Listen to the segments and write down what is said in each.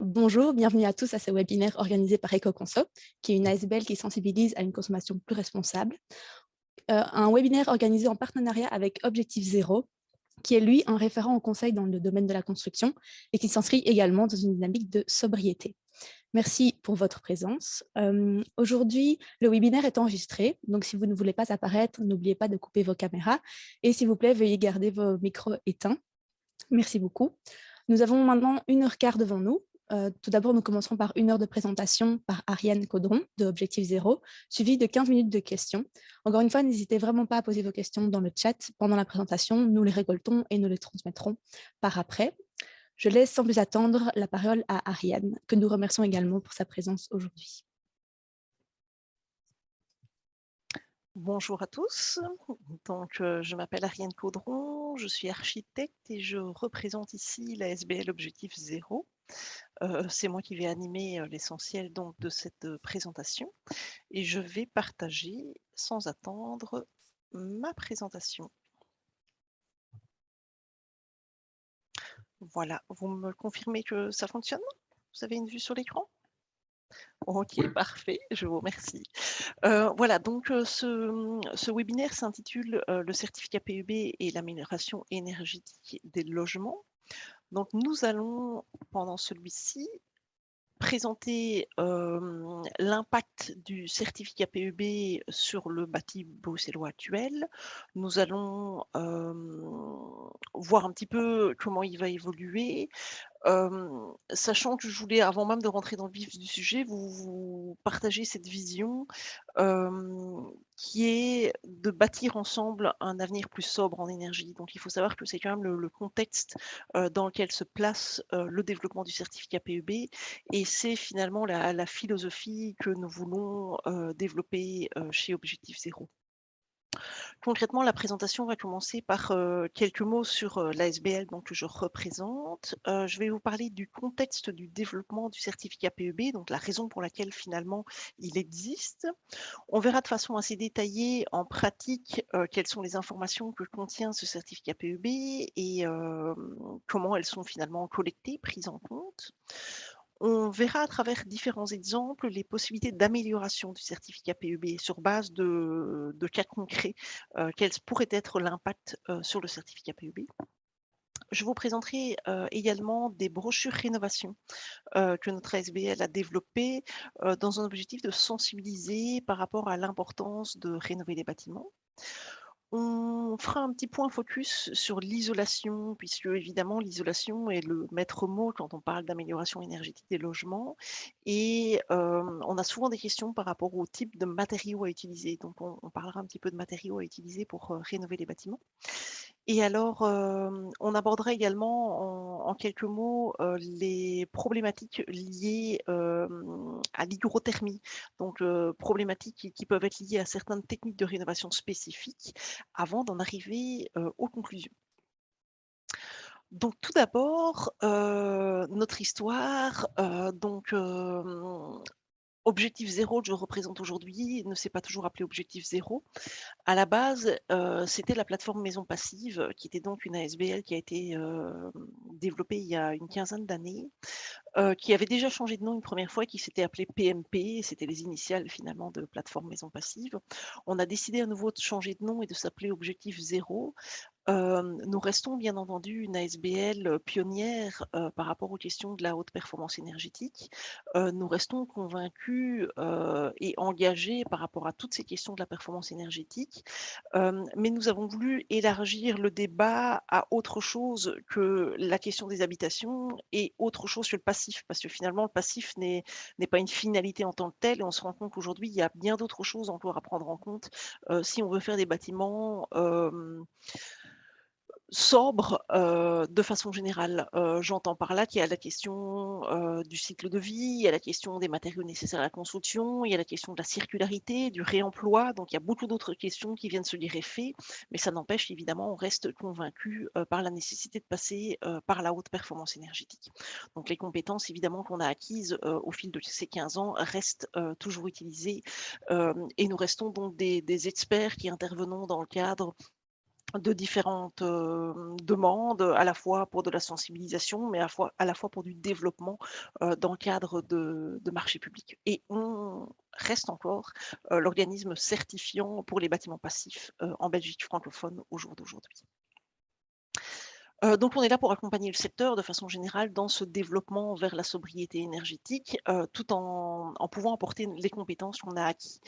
Bonjour, bienvenue à tous à ce webinaire organisé par EcoConso, qui est une ASBL qui sensibilise à une consommation plus responsable. Un webinaire organisé en partenariat avec Objectif Zéro, qui est lui un référent au conseil dans le domaine de la construction et qui s'inscrit également dans une dynamique de sobriété. Merci pour votre présence. Aujourd'hui, le webinaire est enregistré, donc si vous ne voulez pas apparaître, n'oubliez pas de couper vos caméras et s'il vous plaît, veuillez garder vos micros éteints. Merci beaucoup. Nous avons maintenant 1h15 devant nous. Tout d'abord, nous commencerons par 1 heure de présentation par Ariane Caudron de Objectif Zéro, suivi de 15 minutes de questions. Encore une fois, n'hésitez vraiment pas à poser vos questions dans le chat pendant la présentation. Nous les récoltons et nous les transmettrons par après. Je laisse sans plus attendre la parole à Ariane, que nous remercions également pour sa présence aujourd'hui. Bonjour à tous, donc je m'appelle Ariane Caudron, je suis architecte et je représente ici la SBL Objectif Zéro. C'est moi qui vais animer l'essentiel donc de cette présentation et je vais partager sans attendre ma présentation. Voilà, vous me confirmez que ça fonctionne? Vous avez une vue sur l'écran? Ok, parfait, je vous remercie. Voilà, donc ce webinaire s'intitule Le certificat PEB et l'amélioration énergétique des logements. Donc nous allons, pendant celui-ci, présenter l'impact du certificat PEB sur le bâti bruxellois actuel. Nous allons voir un petit peu comment il va évoluer, sachant que je voulais, avant même de rentrer dans le vif du sujet, vous partager cette vision, qui est de bâtir ensemble un avenir plus sobre en énergie. Donc il faut savoir que c'est quand même le contexte, dans lequel se place, le développement du certificat PEB et c'est finalement la philosophie que nous voulons, développer, chez Objectif Zéro. Concrètement, la présentation va commencer par quelques mots sur l'ASBL donc, que je représente. Je vais vous parler du contexte du développement du certificat PEB, donc la raison pour laquelle finalement il existe. On verra de façon assez détaillée en pratique quelles sont les informations que contient ce certificat PEB et comment elles sont finalement collectées, prises en compte. On verra à travers différents exemples les possibilités d'amélioration du certificat PEB sur base de cas concrets, quel pourrait être l'impact sur le certificat PEB. Je vous présenterai également des brochures rénovation que notre ASBL a développées dans un objectif de sensibiliser par rapport à l'importance de rénover les bâtiments. On fera un petit point focus sur l'isolation, puisque évidemment l'isolation est le maître mot quand on parle d'amélioration énergétique des logements et on a souvent des questions par rapport au type de matériaux à utiliser. Donc on parlera un petit peu de matériaux à utiliser pour rénover les bâtiments. Et alors, on abordera également en quelques mots, les problématiques liées, à l'hygrothermie. Donc, problématiques qui peuvent être liées à certaines techniques de rénovation spécifiques avant d'en arriver, aux conclusions. Donc tout d'abord, notre histoire, Objectif Zéro que je représente aujourd'hui ne s'est pas toujours appelé Objectif Zéro. À la base, c'était la plateforme Maison Passive, qui était donc une ASBL qui a été, développée il y a une quinzaine d'années, qui avait déjà changé de nom une première fois, qui s'était appelée PMP, c'était les initiales finalement de plateforme Maison Passive. On a décidé à nouveau de changer de nom et de s'appeler Objectif Zéro. Nous restons bien entendu une ASBL pionnière par rapport aux questions de la haute performance énergétique. Nous restons convaincus et engagés par rapport à toutes ces questions de la performance énergétique. Mais nous avons voulu élargir le débat à autre chose que la question des habitations et autre chose que le passif, parce que finalement le passif n'est pas une finalité en tant que telle et on se rend compte qu'aujourd'hui il y a bien d'autres choses encore à prendre en compte si on veut faire des bâtiments sobre, de façon générale. J'entends par là qu'il y a la question, du cycle de vie, il y a la question des matériaux nécessaires à la construction, il y a la question de la circularité, du réemploi, donc il y a beaucoup d'autres questions qui viennent se greffer, mais ça n'empêche évidemment, on reste convaincus, par la nécessité de passer, par la haute performance énergétique. Donc les compétences évidemment qu'on a acquises, au fil de ces 15 ans restent, toujours utilisées, et nous restons donc des experts qui intervenons dans le cadre de différentes demandes, à la fois pour de la sensibilisation, mais à la fois pour du développement dans le cadre de marchés publics. Et on reste encore l'organisme certifiant pour les bâtiments passifs en Belgique francophone au jour d'aujourd'hui. Donc on est là pour accompagner le secteur de façon générale dans ce développement vers la sobriété énergétique, tout en pouvant apporter les compétences qu'on a acquis,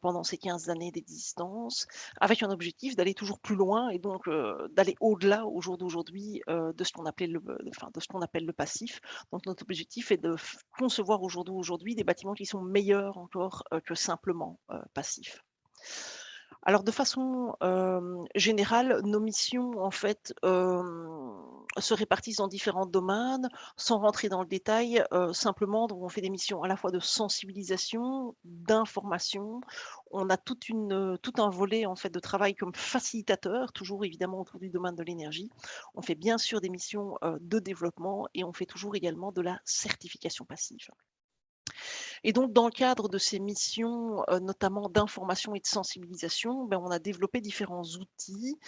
pendant ces 15 années d'existence, avec un objectif d'aller toujours plus loin et donc d'aller au-delà au jour d'aujourd'hui, de ce qu'on appelait de ce qu'on appelle le passif. Donc notre objectif est de concevoir aujourd'hui des bâtiments qui sont meilleurs encore, que simplement, passifs. Alors de façon, générale, nos missions en fait, se répartissent dans différents domaines. Sans rentrer dans le détail, simplement donc on fait des missions à la fois de sensibilisation, d'information. On a tout un volet en fait de travail comme facilitateur, toujours évidemment autour du domaine de l'énergie. On fait bien sûr des missions, de développement et on fait toujours également de la certification passive. Et donc, dans le cadre de ces missions, notamment d'information et de sensibilisation, ben, on a développé différents outils,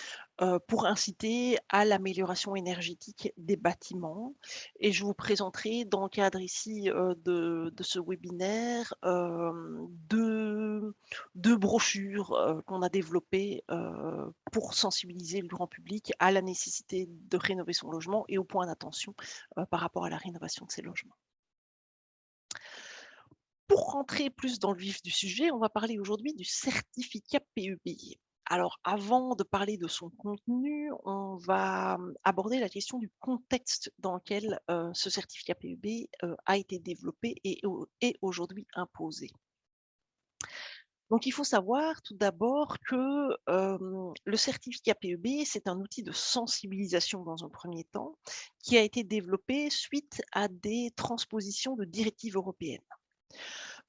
pour inciter à l'amélioration énergétique des bâtiments. Et je vous présenterai dans le cadre ici, de ce webinaire, 2 brochures, qu'on a développées, pour sensibiliser le grand public à la nécessité de rénover son logement et aux points d'attention, par rapport à la rénovation de ces logements. Pour rentrer plus dans le vif du sujet, on va parler aujourd'hui du certificat PEB. Alors, avant de parler de son contenu, on va aborder la question du contexte dans lequel ce certificat PEB a été développé et est aujourd'hui imposé. Donc, il faut savoir tout d'abord que le certificat PEB, c'est un outil de sensibilisation dans un premier temps, qui a été développé suite à des transpositions de directives européennes.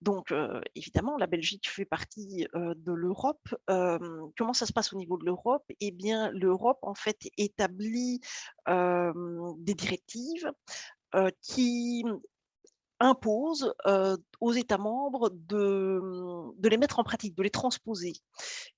Donc, évidemment, la Belgique fait partie, de l'Europe. Comment ça se passe au niveau de l'Europe? Eh bien, l'Europe, en fait, établit, des directives, qui imposent, aux États membres de les mettre en pratique, de les transposer.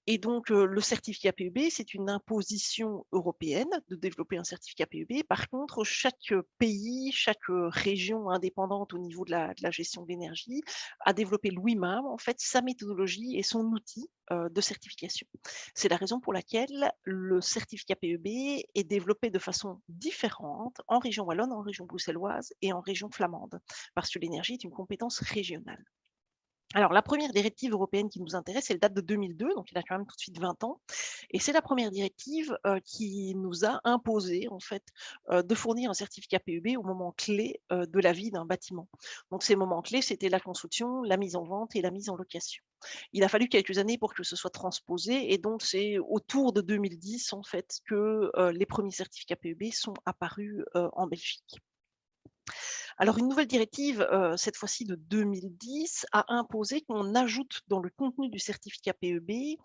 Et donc, le certificat PEB, c'est une imposition européenne de développer un certificat PEB. Par contre, chaque pays, chaque région indépendante au niveau de la gestion de l'énergie a développé lui-même, en fait, sa méthodologie et son outil, de certification. C'est la raison pour laquelle le certificat PEB est développé de façon différente en région wallonne, en région bruxelloise et en région flamande, parce que l'énergie est une compétence régionale. Alors, la première directive européenne qui nous intéresse, elle date de 2002, donc il a quand même tout de suite 20 ans. Et c'est la première directive qui nous a imposé, en fait, de fournir un certificat PEB au moment clé de la vie d'un bâtiment. Donc, ces moments clés, c'était la construction, la mise en vente et la mise en location. Il a fallu quelques années pour que ce soit transposé, et donc c'est autour de 2010, en fait, que les premiers certificats PEB sont apparus en Belgique. Alors une nouvelle directive, cette fois-ci de 2010, a imposé qu'on ajoute dans le contenu du certificat PEB,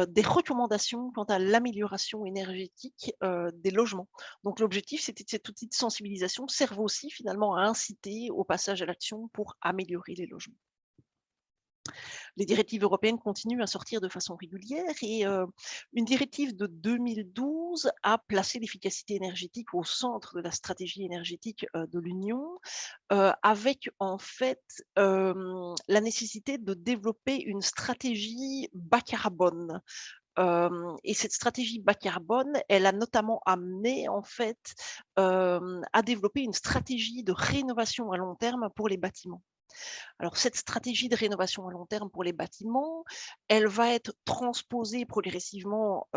des recommandations quant à l'amélioration énergétique, des logements. Donc l'objectif, c'était que cet outil de sensibilisation serve aussi finalement à inciter au passage à l'action pour améliorer les logements. Les directives européennes continuent à sortir de façon régulière et une directive de 2012 a placé l'efficacité énergétique au centre de la stratégie énergétique, de l'Union, avec en fait, la nécessité de développer une stratégie bas carbone. Et cette stratégie bas carbone, elle a notamment amené en fait, à développer une stratégie de rénovation à long terme pour les bâtiments. Alors cette stratégie de rénovation à long terme pour les bâtiments, elle va être transposée progressivement,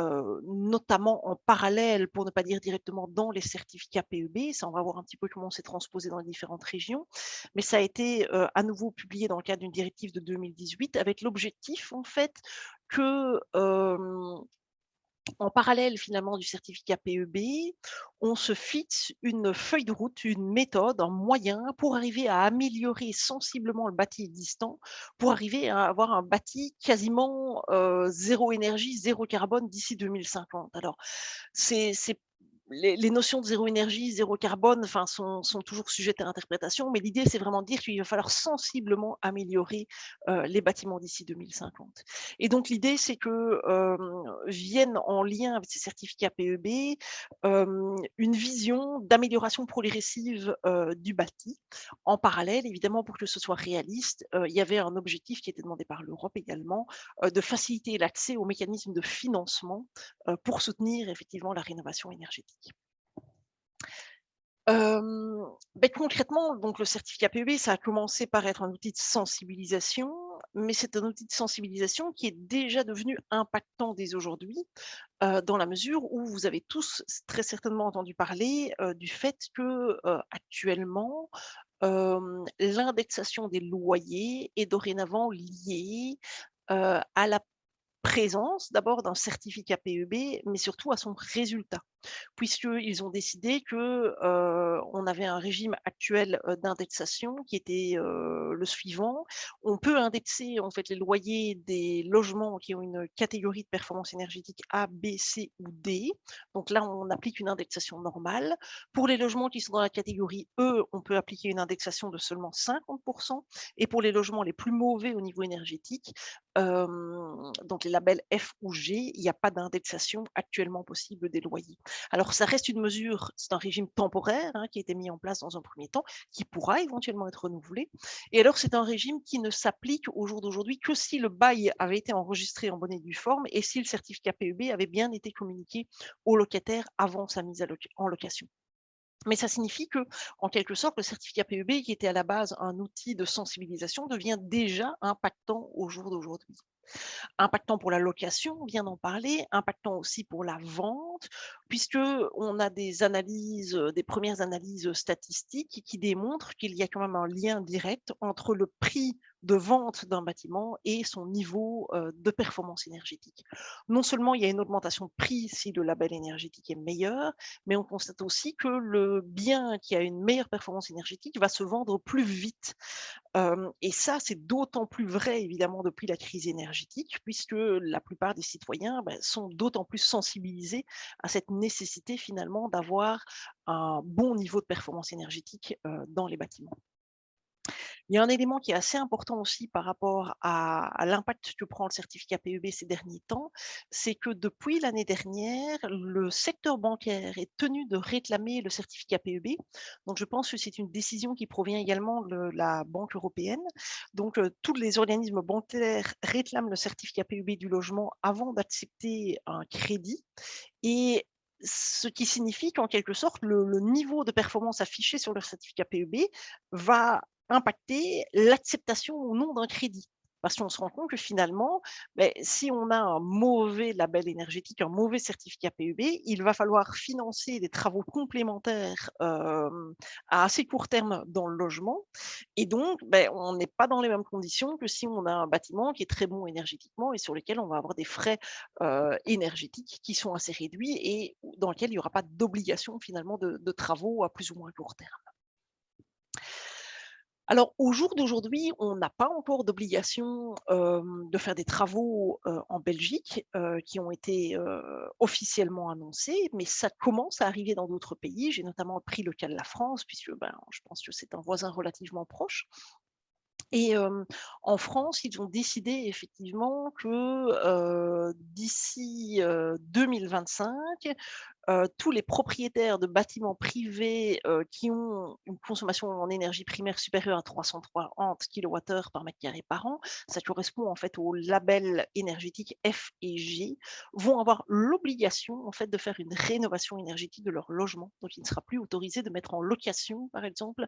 notamment en parallèle, pour ne pas dire directement dans les certificats PEB. Ça, on va voir un petit peu comment c'est transposé dans les différentes régions. Mais ça a été, à nouveau publié dans le cadre d'une directive de 2018 avec l'objectif en fait que, en parallèle finalement du certificat PEB, on se fixe une feuille de route, une méthode, un moyen pour arriver à améliorer sensiblement le bâti existant, pour arriver à avoir un bâti quasiment, 0 énergie, 0 carbone d'ici 2050. Alors c'est les notions de zéro énergie, zéro carbone, enfin, sont toujours sujettes à interprétation, mais l'idée, c'est vraiment de dire qu'il va falloir sensiblement améliorer les bâtiments d'ici 2050. Et donc, l'idée, c'est que vienne en lien avec ces certificats PEB une vision d'amélioration progressive du bâti. En parallèle, évidemment, pour que ce soit réaliste, il y avait un objectif qui était demandé par l'Europe également, de faciliter l'accès aux mécanismes de financement pour soutenir effectivement la rénovation énergétique. Concrètement, donc le certificat PEB, ça a commencé par être un outil de sensibilisation, mais c'est un outil de sensibilisation qui est déjà devenu impactant dès aujourd'hui, dans la mesure où vous avez tous très certainement entendu parler, du fait que, actuellement, l'indexation des loyers est dorénavant liée, à la présence d'abord d'un certificat PEB, mais surtout à son résultat. Puisqu'ils ont décidé que, on avait un régime actuel, d'indexation qui était, le suivant. On peut indexer en fait les loyers des logements qui ont une catégorie de performance énergétique A, B, C ou D. Donc là, on applique une indexation normale. Pour les logements qui sont dans la catégorie E, on peut appliquer une indexation de seulement 50 et pour les logements les plus mauvais au niveau énergétique, donc les labels F ou G, il n'y a pas d'indexation actuellement possible des loyers. Alors ça reste une mesure, c'est un régime temporaire hein, qui a été mis en place dans un premier temps, qui pourra éventuellement être renouvelé. Et alors c'est un régime qui ne s'applique au jour d'aujourd'hui que si le bail avait été enregistré en bonne et due forme et si le certificat PEB avait bien été communiqué au locataire avant sa mise en location. Mais ça signifie que, en quelque sorte, le certificat PEB, qui était à la base un outil de sensibilisation, devient déjà impactant au jour d'aujourd'hui. Impactant pour la location, on vient d'en parler, impactant aussi pour la vente, puisque on a des analyses, des premières analyses statistiques qui démontrent qu'il y a quand même un lien direct entre le prix de vente d'un bâtiment et son niveau de performance énergétique. Non seulement il y a une augmentation de prix si le label énergétique est meilleur, mais on constate aussi que le bien qui a une meilleure performance énergétique va se vendre plus vite. Et ça, c'est d'autant plus vrai évidemment depuis la crise énergétique, puisque la plupart des citoyens, sont d'autant plus sensibilisés à cette nécessité finalement d'avoir un bon niveau de performance énergétique, dans les bâtiments. Il y a un élément qui est assez important aussi par rapport à l'impact que prend le certificat PEB ces derniers temps, c'est que depuis l'année dernière, le secteur bancaire est tenu de réclamer le certificat PEB. Donc je pense que c'est une décision qui provient également de la Banque européenne. Donc tous les organismes bancaires réclament le certificat PEB du logement avant d'accepter un crédit et ce qui signifie qu'en quelque sorte, le niveau de performance affiché sur le certificat PEB va impacter l'acceptation ou non d'un crédit. Parce qu'on se rend compte que finalement, si on a un mauvais label énergétique, un mauvais certificat PEB, il va falloir financer des travaux complémentaires à assez court terme dans le logement. Et donc, on n'est pas dans les mêmes conditions que si on a un bâtiment qui est très bon énergétiquement et sur lequel on va avoir des frais énergétiques qui sont assez réduits et dans lesquels il n'y aura pas d'obligation finalement de travaux à plus ou moins court terme. Alors, au jour d'aujourd'hui, on n'a pas encore d'obligation de faire des travaux en Belgique qui ont été officiellement annoncés, mais ça commence à arriver dans d'autres pays. J'ai notamment pris le cas de la France, puisque je pense que c'est un voisin relativement proche. Et en France, ils ont décidé effectivement que d'ici 2025, tous les propriétaires de bâtiments privés qui ont une consommation en énergie primaire supérieure à 330 kWh par mètre carré par an, ça correspond en fait au label énergétique F et G, vont avoir l'obligation en fait de faire une rénovation énergétique de leur logement. Donc il ne sera plus autorisé de mettre en location, par exemple,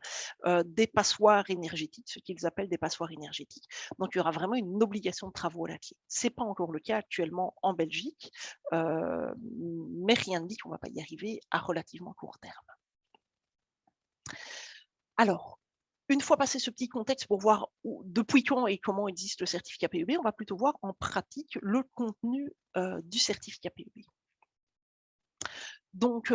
des passoires énergétiques, ce qu'ils appellent des passoires énergétiques. Donc il y aura vraiment une obligation de travaux à la clé. Ce n'est pas encore le cas actuellement en Belgique, mais rien ne dit qu'on ne va pas y arriver à relativement court terme. Alors, une fois passé ce petit contexte pour voir depuis quand et comment existe le certificat PEB, on va plutôt voir en pratique le contenu du certificat PEB. Donc,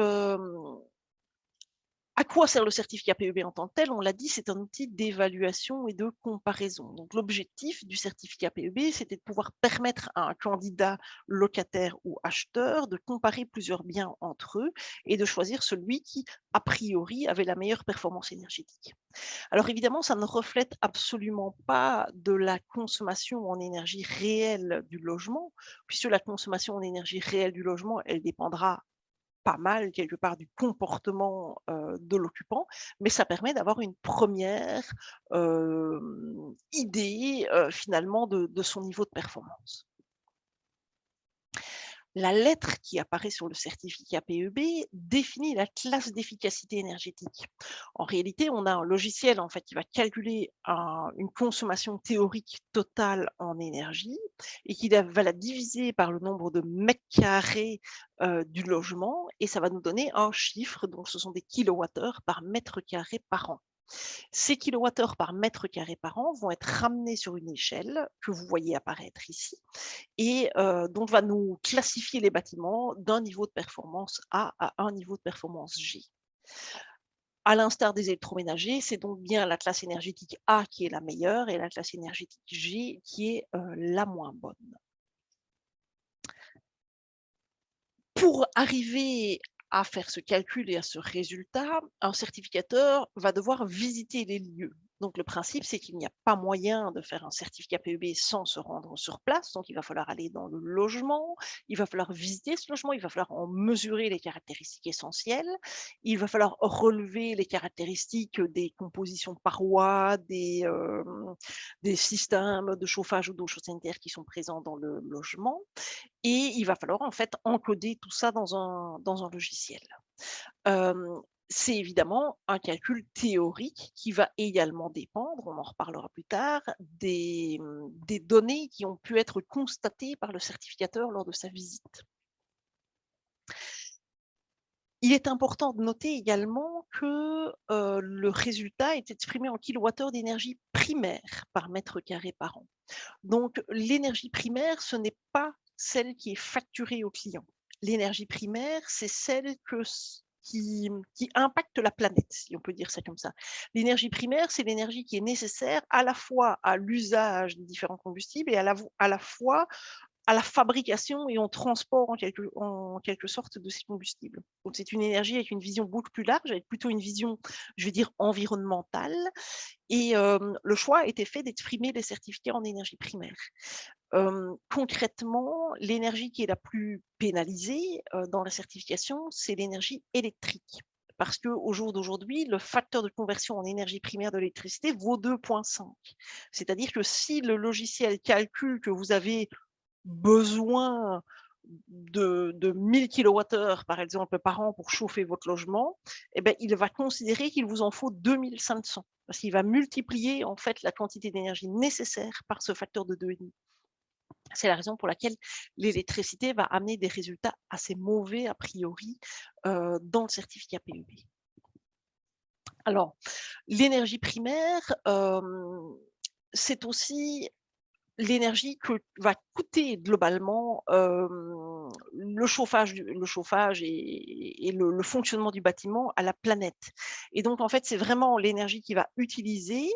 quoi sert le certificat PEB en tant que tel? On l'a dit, c'est un outil d'évaluation et de comparaison. Donc, l'objectif du certificat PEB, c'était de pouvoir permettre à un candidat locataire ou acheteur de comparer plusieurs biens entre eux et de choisir celui qui, a priori, avait la meilleure performance énergétique. Alors évidemment, ça ne reflète absolument pas de la consommation en énergie réelle du logement, puisque la consommation en énergie réelle du logement, elle dépendra pas mal quelque part du comportement, de l'occupant, mais ça permet d'avoir une première idée, finalement de son niveau de performance. La lettre qui apparaît sur le certificat PEB définit la classe d'efficacité énergétique. En réalité, on a un logiciel en fait qui va calculer une consommation théorique totale en énergie et va la diviser par le nombre de mètres carrés du logement et ça va nous donner un chiffre, donc ce sont des kilowattheures par mètre carré par an. Ces kilowattheures par mètre carré par an vont être ramenés sur une échelle que vous voyez apparaître ici et donc va nous classifier les bâtiments d'un niveau de performance A à un niveau de performance G. À l'instar des électroménagers, c'est donc bien la classe énergétique A qui est la meilleure et la classe énergétique G qui est la moins bonne. Pour arriver à faire ce calcul et à ce résultat, un certificateur va devoir visiter les lieux. Donc le principe, c'est qu'il n'y a pas moyen de faire un certificat PEB sans se rendre sur place. Donc il va falloir aller dans le logement, il va falloir visiter ce logement, il va falloir en mesurer les caractéristiques essentielles, il va falloir relever les caractéristiques des compositions de parois, des systèmes de chauffage ou d'eau sanitaire qui sont présents dans le logement. Et il va falloir en fait encoder tout ça dans un logiciel. C'est évidemment un calcul théorique qui va également dépendre, on en reparlera plus tard, des données qui ont pu être constatées par le certificateur lors de sa visite. Il est important de noter également que le résultat est exprimé en kilowattheures d'énergie primaire par mètre carré par an. Donc l'énergie primaire, ce n'est pas celle qui est facturée au client. L'énergie primaire, c'est celle qui impacte la planète, si on peut dire ça comme ça. L'énergie primaire, c'est l'énergie qui est nécessaire à la fois à l'usage des différents combustibles et à la fois à la fabrication et au transport en quelque sorte de ces combustibles. Donc c'est une énergie avec une vision beaucoup plus large, avec plutôt une vision, je vais dire, environnementale. Et le choix a été fait d'exprimer les certificats en énergie primaire. Concrètement, l'énergie qui est la plus pénalisée dans la certification, c'est l'énergie électrique. Parce qu'au jour d'aujourd'hui, le facteur de conversion en énergie primaire de l'électricité vaut 2,5. C'est-à-dire que si le logiciel calcule que vous avez besoin de 1000 kWh, par exemple, par an pour chauffer votre logement, eh ben, il va considérer qu'il vous en faut 2500 parce qu'il va multiplier en fait la quantité d'énergie nécessaire par ce facteur de 2,5. C'est la raison pour laquelle l'électricité va amener des résultats assez mauvais a priori dans le certificat PEB. Alors, l'énergie primaire, c'est aussi l'énergie que va coûter globalement le chauffage et le fonctionnement du bâtiment à la planète. Et donc, en fait, c'est vraiment l'énergie qui va utiliser,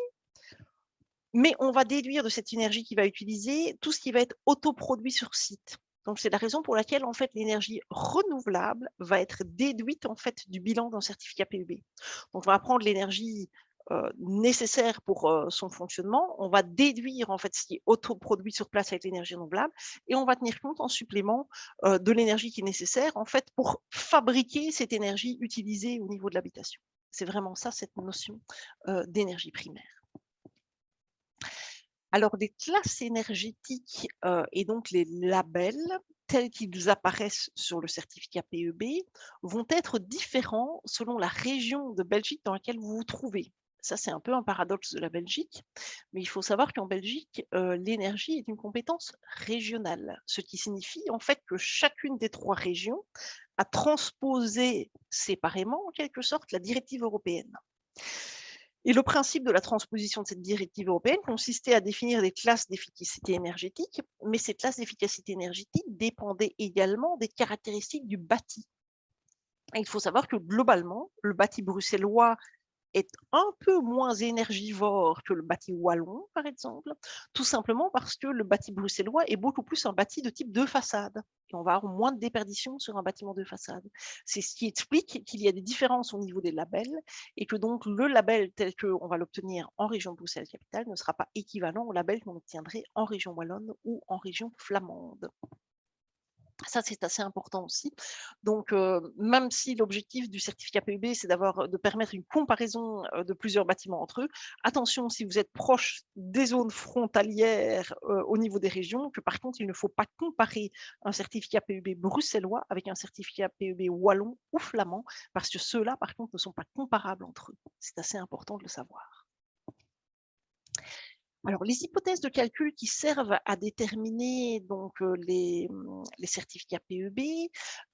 mais on va déduire de cette énergie qui va utiliser tout ce qui va être autoproduit sur site. Donc, c'est la raison pour laquelle, en fait, l'énergie renouvelable va être déduite, en fait, du bilan d'un certificat PEB. Donc, on va prendre l'énergie nécessaire pour son fonctionnement, on va déduire, en fait, ce qui est autoproduit sur place avec l'énergie renouvelable et on va tenir compte en supplément de l'énergie qui est nécessaire, en fait, pour fabriquer cette énergie utilisée au niveau de l'habitation. C'est vraiment ça, cette notion d'énergie primaire. Alors, les classes énergétiques et donc les labels, tels qu'ils apparaissent sur le certificat PEB, vont être différents selon la région de Belgique dans laquelle vous vous trouvez. Ça, c'est un peu un paradoxe de la Belgique, mais il faut savoir qu'en Belgique, l'énergie est une compétence régionale, ce qui signifie en fait que chacune des 3 régions a transposé séparément, en quelque sorte, la directive européenne. Et le principe de la transposition de cette directive européenne consistait à définir des classes d'efficacité énergétique, mais ces classes d'efficacité énergétique dépendaient également des caractéristiques du bâti. Il faut savoir que globalement, le bâti bruxellois est un peu moins énergivore que le bâti wallon, par exemple, tout simplement parce que le bâti bruxellois est beaucoup plus un bâti de type deux façades. Et on va avoir moins de déperdition sur un bâtiment de façade. C'est ce qui explique qu'il y a des différences au niveau des labels et que donc le label tel qu'on va l'obtenir en région Bruxelles-Capitale ne sera pas équivalent au label qu'on obtiendrait en région wallonne ou en région flamande. Ça, c'est assez important aussi. Donc, même si l'objectif du certificat PEB, c'est de permettre une comparaison de plusieurs bâtiments entre eux, attention si vous êtes proche des zones frontalières au niveau des régions, que par contre, il ne faut pas comparer un certificat PEB bruxellois avec un certificat PEB wallon ou flamand, parce que ceux-là, par contre, ne sont pas comparables entre eux. C'est assez important de le savoir. Alors, les hypothèses de calcul qui servent à déterminer donc, les certificats PEB,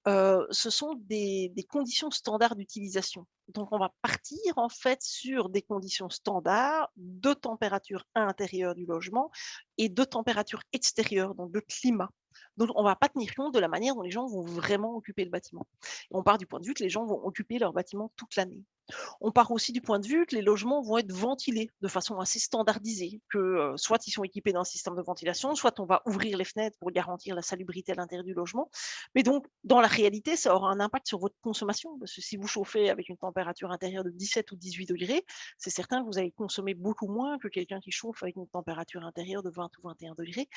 ce sont des conditions standards d'utilisation. Donc, on va partir en fait sur des conditions standards de température intérieure du logement et de température extérieure, donc de climat. Donc, on ne va pas tenir compte de la manière dont les gens vont vraiment occuper le bâtiment. On part du point de vue que les gens vont occuper leur bâtiment toute l'année. On part aussi du point de vue que les logements vont être ventilés de façon assez standardisée, que soit ils sont équipés d'un système de ventilation, soit on va ouvrir les fenêtres pour garantir la salubrité à l'intérieur du logement. Mais donc, dans la réalité, ça aura un impact sur votre consommation, parce que si vous chauffez avec une température intérieure de 17 ou 18 degrés, c'est certain que vous allez consommer beaucoup moins que quelqu'un qui chauffe avec une température intérieure de 20 ou 21 degrés.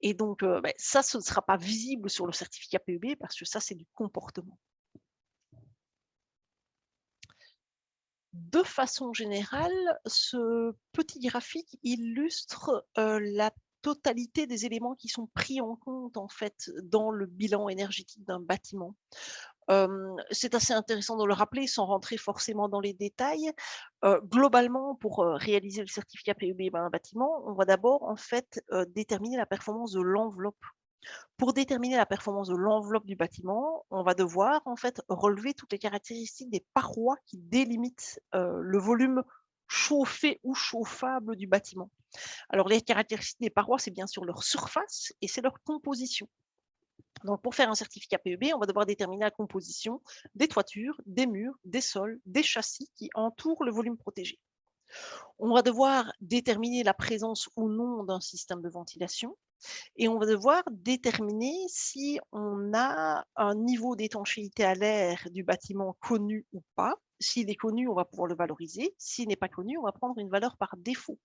Et donc, ça, ce ne sera pas visible sur le certificat PEB, parce que ça, c'est du comportement. De façon générale, ce petit graphique illustre la totalité des éléments qui sont pris en compte en fait dans le bilan énergétique d'un bâtiment. C'est assez intéressant de le rappeler sans rentrer forcément dans les détails. Globalement, pour réaliser le certificat PEB d'un bâtiment, on va d'abord en fait déterminer la performance de l'enveloppe. Pour déterminer la performance de l'enveloppe du bâtiment, on va devoir en fait relever toutes les caractéristiques des parois qui délimitent le volume chauffé ou chauffable du bâtiment. Alors les caractéristiques des parois, c'est bien sûr leur surface et c'est leur composition. Donc pour faire un certificat PEB, on va devoir déterminer la composition des toitures, des murs, des sols, des châssis qui entourent le volume protégé. On va devoir déterminer la présence ou non d'un système de ventilation. Et on va devoir déterminer si on a un niveau d'étanchéité à l'air du bâtiment connu ou pas. S'il est connu, on va pouvoir le valoriser. S'il n'est pas connu, on va prendre une valeur par défaut.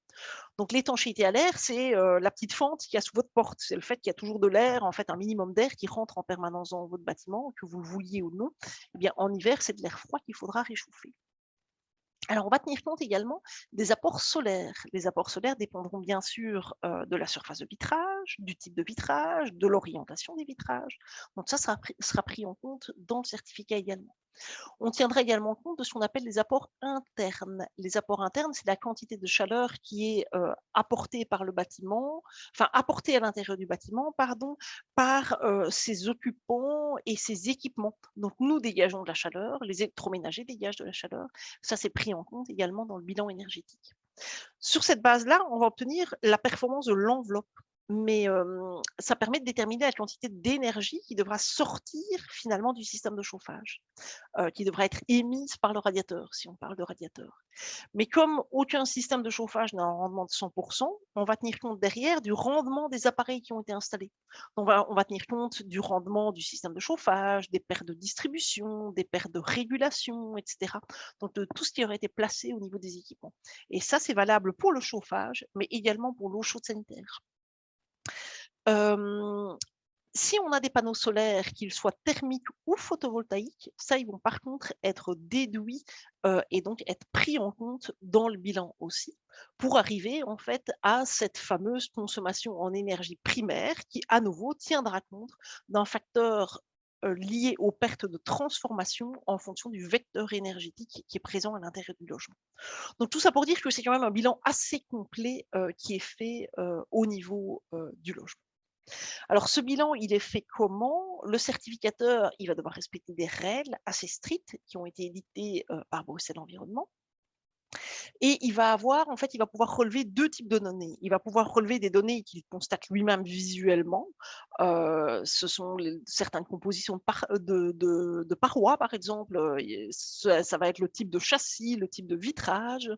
Donc l'étanchéité à l'air, c'est la petite fente qu'il y a sous votre porte. C'est le fait qu'il y a toujours de l'air, en fait un minimum d'air qui rentre en permanence dans votre bâtiment, que vous le vouliez ou non. Eh bien, en hiver, c'est de l'air froid qu'il faudra réchauffer. Alors, on va tenir compte également des apports solaires. Les apports solaires dépendront bien sûr de la surface de vitrage, du type de vitrage, de l'orientation des vitrages. Donc ça sera pris en compte dans le certificat également. On tiendra également compte de ce qu'on appelle les apports internes. Les apports internes, c'est la quantité de chaleur qui est apportée par le bâtiment, enfin apportée à l'intérieur du bâtiment, pardon, par ses occupants et ses équipements. Donc nous dégageons de la chaleur, les électroménagers dégagent de la chaleur. Ça, c'est pris en compte également dans le bilan énergétique. Sur cette base-là, on va obtenir la performance de l'enveloppe. Mais ça permet de déterminer la quantité d'énergie qui devra sortir finalement du système de chauffage, qui devra être émise par le radiateur, si on parle de radiateur. Mais comme aucun système de chauffage n'a un rendement de 100%, on va tenir compte derrière du rendement des appareils qui ont été installés. On va tenir compte du rendement du système de chauffage, des pertes de distribution, des pertes de régulation, etc. Donc de tout ce qui aurait été placé au niveau des équipements. Et ça, c'est valable pour le chauffage, mais également pour l'eau chaude sanitaire. Si on a des panneaux solaires, qu'ils soient thermiques ou photovoltaïques, ça, ils vont par contre être déduits et donc être pris en compte dans le bilan aussi, pour arriver en fait à cette fameuse consommation en énergie primaire qui, à nouveau, tiendra compte d'un facteur lié aux pertes de transformation en fonction du vecteur énergétique qui est présent à l'intérieur du logement. Donc tout ça pour dire que c'est quand même un bilan assez complet qui est fait au niveau du logement. Alors ce bilan, il est fait comment? Le certificateur, il va devoir respecter des règles assez strictes qui ont été édictées par Bruxelles Environnement. Et il va avoir, en fait, il va pouvoir relever 2 types de données. Il va pouvoir relever des données qu'il constate lui-même visuellement. Ce sont certaines compositions de parois, par exemple. Ça va être le type de châssis, le type de vitrage.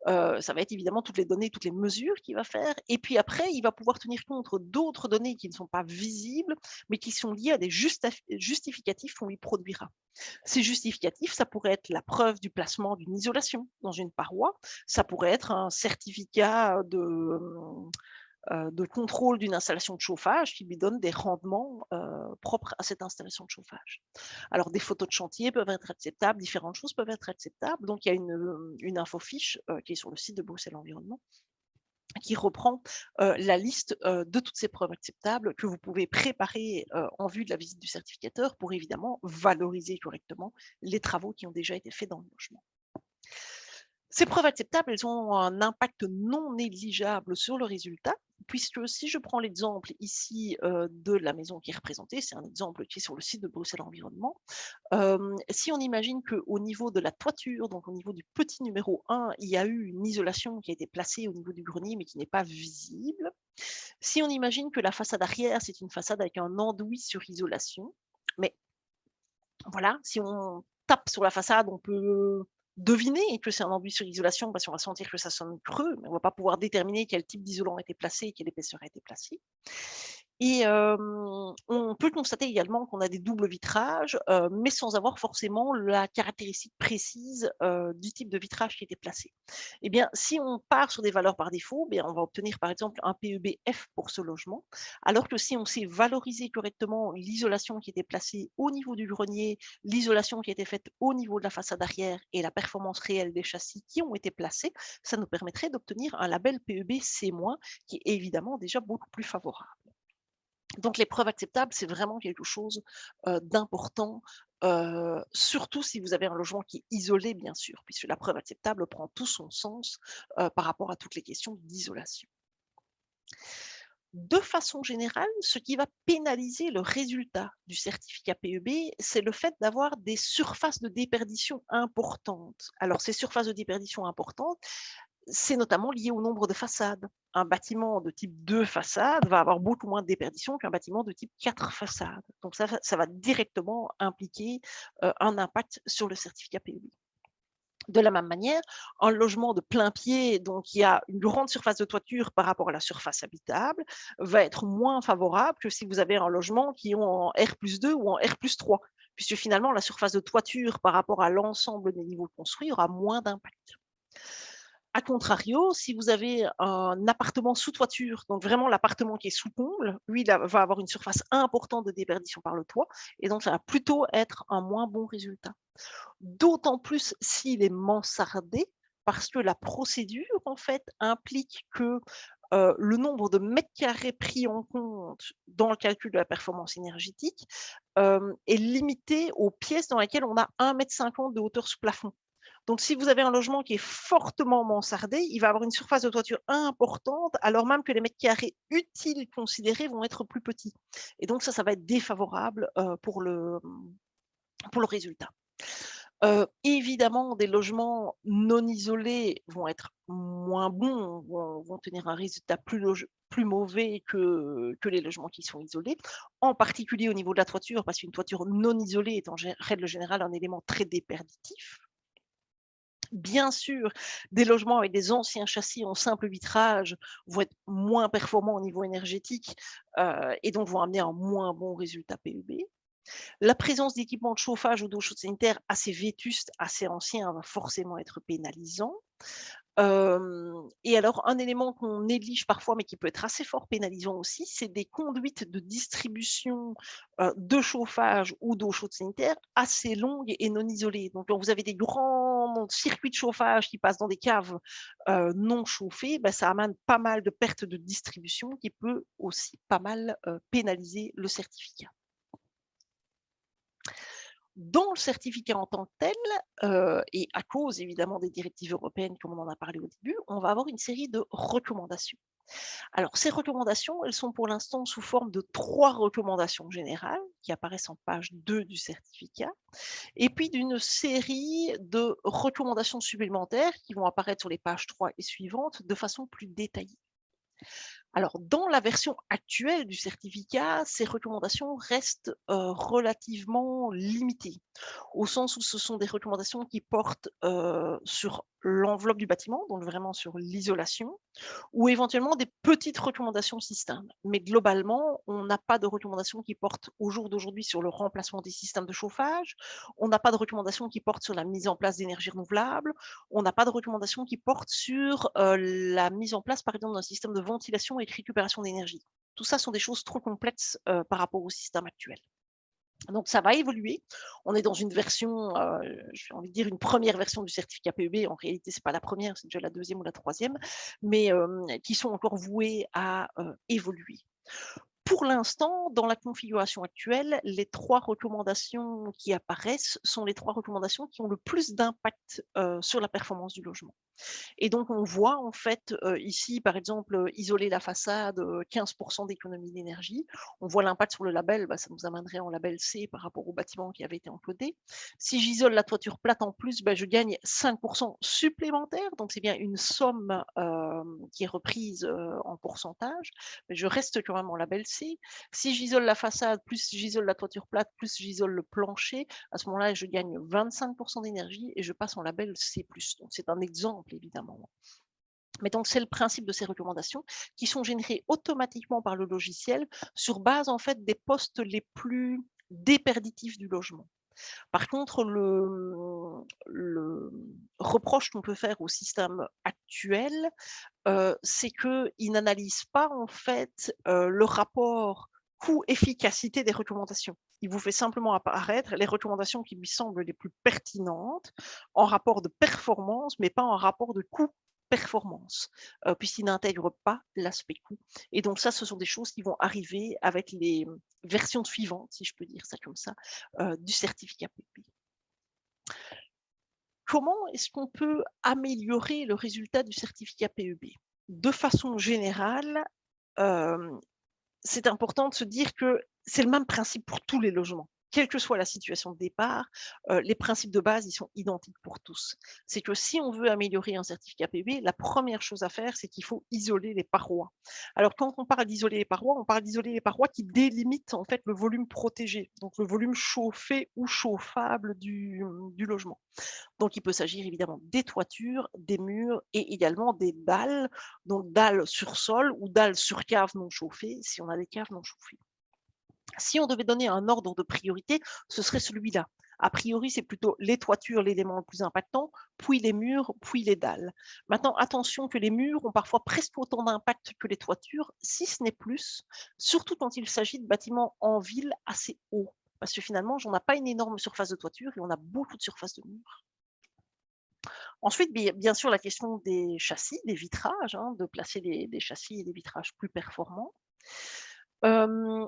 Ça va être évidemment toutes les données, toutes les mesures qu'il va faire. Et puis après, il va pouvoir tenir compte d'autres données qui ne sont pas visibles, mais qui sont liées à des justificatifs qu'on lui produira. Ces justificatifs, ça pourrait être la preuve du placement d'une isolation dans une paroi, ça pourrait être un certificat de contrôle d'une installation de chauffage qui lui donne des rendements propres à cette installation de chauffage. Alors, des photos de chantier peuvent être acceptables, différentes choses peuvent être acceptables. Donc, il y a une infofiche qui est sur le site de Bruxelles Environnement qui reprend la liste de toutes ces preuves acceptables que vous pouvez préparer en vue de la visite du certificateur pour évidemment valoriser correctement les travaux qui ont déjà été faits dans le logement. Ces preuves acceptables, elles ont un impact non négligeable sur le résultat, puisque si je prends l'exemple ici de la maison qui est représentée, c'est un exemple qui est sur le site de Bruxelles Environnement, si on imagine qu'au niveau de la toiture, donc au niveau du petit numéro 1, il y a eu une isolation qui a été placée au niveau du grenier mais qui n'est pas visible, si on imagine que la façade arrière, c'est une façade avec un enduit sur isolation, mais voilà, si on tape sur la façade, on peut deviner que c'est un enduit sur isolation parce qu'on va sentir que ça sonne creux, mais on ne va pas pouvoir déterminer quel type d'isolant a été placé et quelle épaisseur a été placée. Et on peut constater également qu'on a des doubles vitrages, mais sans avoir forcément la caractéristique précise du type de vitrage qui était placé. Eh bien, si on part sur des valeurs par défaut, bien, on va obtenir par exemple un PEB F pour ce logement, alors que si on sait valoriser correctement l'isolation qui était placée au niveau du grenier, l'isolation qui a été faite au niveau de la façade arrière et la performance réelle des châssis qui ont été placés, ça nous permettrait d'obtenir un label PEB C-, qui est évidemment déjà beaucoup plus favorable. Donc les preuves acceptables, c'est vraiment quelque chose d'important, surtout si vous avez un logement qui est isolé, bien sûr, puisque la preuve acceptable prend tout son sens par rapport à toutes les questions d'isolation. De façon générale, ce qui va pénaliser le résultat du certificat PEB, c'est le fait d'avoir des surfaces de déperdition importantes. Alors ces surfaces de déperdition importantes, c'est notamment lié au nombre de façades. Un bâtiment de type 2 façades va avoir beaucoup moins de déperdition qu'un bâtiment de type 4 façades. Donc ça va directement impliquer un impact sur le certificat PEB. De la même manière, un logement de plein pied, donc qui a une grande surface de toiture par rapport à la surface habitable, va être moins favorable que si vous avez un logement qui est en R+2 ou en R+3, puisque finalement la surface de toiture par rapport à l'ensemble des niveaux construits aura moins d'impact. A contrario, si vous avez un appartement sous toiture, donc vraiment l'appartement qui est sous comble, lui, il va avoir une surface importante de déperdition par le toit, et donc ça va plutôt être un moins bon résultat. D'autant plus s'il est mansardé, parce que la procédure, en fait, implique que le nombre de mètres carrés pris en compte dans le calcul de la performance énergétique est limité aux pièces dans lesquelles on a 1,50 m de hauteur sous plafond. Donc, si vous avez un logement qui est fortement mansardé, il va avoir une surface de toiture importante, alors même que les mètres carrés utiles considérés vont être plus petits. Et donc ça va être défavorable pour le résultat. Évidemment, des logements non isolés vont être moins bons, vont tenir un résultat plus mauvais que les logements qui sont isolés, en particulier au niveau de la toiture, parce qu'une toiture non isolée est en règle générale un élément très déperditif. Bien sûr, des logements avec des anciens châssis en simple vitrage vont être moins performants au niveau énergétique et donc vont amener un moins bon résultat PEB. La présence d'équipements de chauffage ou d'eau chaude sanitaire assez vétustes, assez anciens, va forcément être pénalisant. Et alors, un élément qu'on néglige parfois, mais qui peut être assez fort pénalisant aussi, c'est des conduites de distribution de chauffage ou d'eau chaude sanitaire assez longues et non isolées. Donc, quand vous avez des grands circuits de chauffage qui passent dans des caves non chauffées, bah, ça amène pas mal de pertes de distribution qui peut aussi pas mal pénaliser le certificat. Dans le certificat en tant que tel, et à cause évidemment des directives européennes comme on en a parlé au début, on va avoir une série de recommandations. Alors, ces recommandations, elles sont pour l'instant sous forme de 3 recommandations générales qui apparaissent en page 2 du certificat et puis d'une série de recommandations supplémentaires qui vont apparaître sur les pages 3 et suivantes de façon plus détaillée. Alors, dans la version actuelle du certificat, ces recommandations restent relativement limitées, au sens où ce sont des recommandations qui portent sur l'enveloppe du bâtiment, donc vraiment sur l'isolation, ou éventuellement des petites recommandations système. Mais globalement, on n'a pas de recommandations qui portent au jour d'aujourd'hui sur le remplacement des systèmes de chauffage, on n'a pas de recommandations qui portent sur la mise en place d'énergie renouvelable, on n'a pas de recommandations qui portent sur la mise en place, par exemple, d'un système de ventilation et de récupération d'énergie. Tout ça sont des choses trop complexes par rapport au système actuel. Donc ça va évoluer. On est dans une version, j'ai envie de dire une première version du certificat PEB. En réalité, c'est pas la première, c'est déjà la deuxième ou la troisième, mais qui sont encore vouées à évoluer. Pour l'instant, dans la configuration actuelle, les 3 recommandations qui apparaissent sont les 3 recommandations qui ont le plus d'impact sur la performance du logement. Et donc, on voit en fait ici, par exemple, isoler la façade, 15 d'économie d'énergie. On voit l'impact sur le label, bah, ça nous amènerait en label C par rapport au bâtiment qui avait été encodé. Si j'isole la toiture plate en plus, bah, je gagne 5 supplémentaires, donc c'est bien une somme qui est reprise en pourcentage, mais je reste quand même en label C. Si j'isole la façade, plus j'isole la toiture plate, plus j'isole le plancher, à ce moment-là, je gagne 25 d'énergie et je passe en label C+. Donc c'est un exemple évidemment. Mais donc c'est le principe de ces recommandations qui sont générées automatiquement par le logiciel sur base en fait des postes les plus déperditifs du logement. Par contre, le reproche qu'on peut faire au système actuel, c'est qu'il n'analyse pas en fait le rapport coût-efficacité des recommandations. Il vous fait simplement apparaître les recommandations qui lui semblent les plus pertinentes en rapport de performance, mais pas en rapport de coût-performance, puisqu'il n'intègre pas l'aspect coût. Et donc ça, ce sont des choses qui vont arriver avec les versions suivantes, si je peux dire ça comme ça, du certificat PEP. Comment est-ce qu'on peut améliorer le résultat du certificat PEB? De façon générale, c'est important de se dire que c'est le même principe pour tous les logements. Quelle que soit la situation de départ, les principes de base, ils sont identiques pour tous. C'est que si on veut améliorer un certificat PEB, la première chose à faire, c'est qu'il faut isoler les parois. Alors quand on parle d'isoler les parois, on parle d'isoler les parois qui délimitent en fait le volume protégé, donc le volume chauffé ou chauffable du logement. Donc il peut s'agir évidemment des toitures, des murs et également des dalles, donc dalles sur sol ou dalles sur cave non chauffées, si on a des caves non chauffées. Si on devait donner un ordre de priorité, ce serait celui-là. A priori, c'est plutôt les toitures l'élément le plus impactant, puis les murs, puis les dalles. Maintenant, attention que les murs ont parfois presque autant d'impact que les toitures, si ce n'est plus, surtout quand il s'agit de bâtiments en ville assez hauts. Parce que finalement, on n'a pas une énorme surface de toiture et on a beaucoup de surface de murs. Ensuite, bien sûr, la question des châssis, des vitrages, hein, de placer des châssis et des vitrages plus performants. Hem,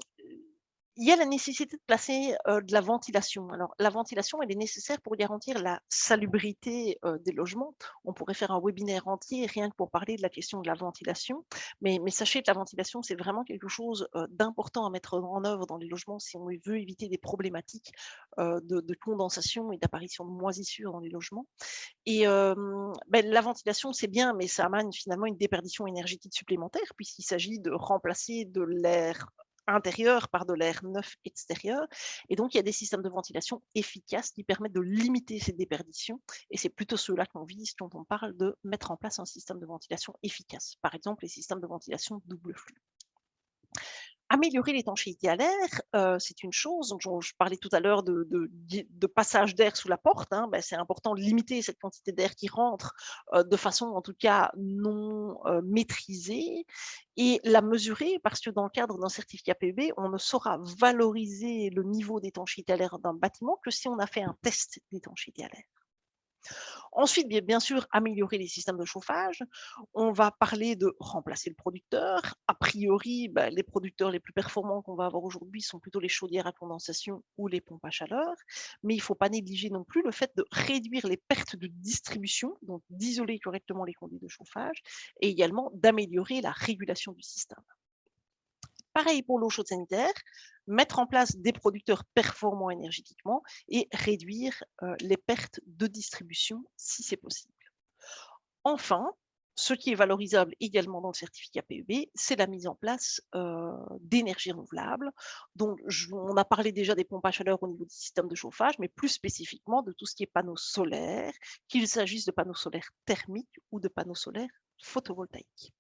il y a la nécessité de placer, de la ventilation. Alors la ventilation, elle est nécessaire pour garantir la salubrité, des logements. On pourrait faire un webinaire entier rien que pour parler de la question de la ventilation, mais sachez que la ventilation, c'est vraiment quelque chose, d'important à mettre en œuvre dans les logements si on veut éviter des problématiques, de condensation et d'apparition de moisissures dans les logements. Et la ventilation, c'est bien, mais ça amène finalement une déperdition énergétique supplémentaire puisqu'il s'agit de remplacer de l'air intérieur par de l'air neuf extérieur. Et donc, il y a des systèmes de ventilation efficaces qui permettent de limiter ces déperditions. Et c'est plutôt ceux-là qu'on vise quand on parle de mettre en place un système de ventilation efficace. Par exemple, les systèmes de ventilation double flux. Améliorer l'étanchéité à l'air, c'est une chose. Donc je parlais tout à l'heure de passage d'air sous la porte, hein. C'est important de limiter cette quantité d'air qui rentre, de façon en tout cas non, maîtrisée et la mesurer parce que dans le cadre d'un certificat PEB, on ne saura valoriser le niveau d'étanchéité à l'air d'un bâtiment que si on a fait un test d'étanchéité à l'air. Ensuite, bien sûr, améliorer les systèmes de chauffage. On va parler de remplacer le producteur. A priori, les producteurs les plus performants qu'on va avoir aujourd'hui sont plutôt les chaudières à condensation ou les pompes à chaleur. Mais il ne faut pas négliger non plus le fait de réduire les pertes de distribution, donc d'isoler correctement les conduits de chauffage, et également d'améliorer la régulation du système. Pareil pour l'eau chaude sanitaire, mettre en place des producteurs performants énergétiquement et réduire les pertes de distribution si c'est possible. Enfin, ce qui est valorisable également dans le certificat PEB, c'est la mise en place d'énergies renouvelables. Donc, on a parlé déjà des pompes à chaleur au niveau du système de chauffage, mais plus spécifiquement de tout ce qui est panneaux solaires, qu'il s'agisse de panneaux solaires thermiques ou de panneaux solaires photovoltaïques.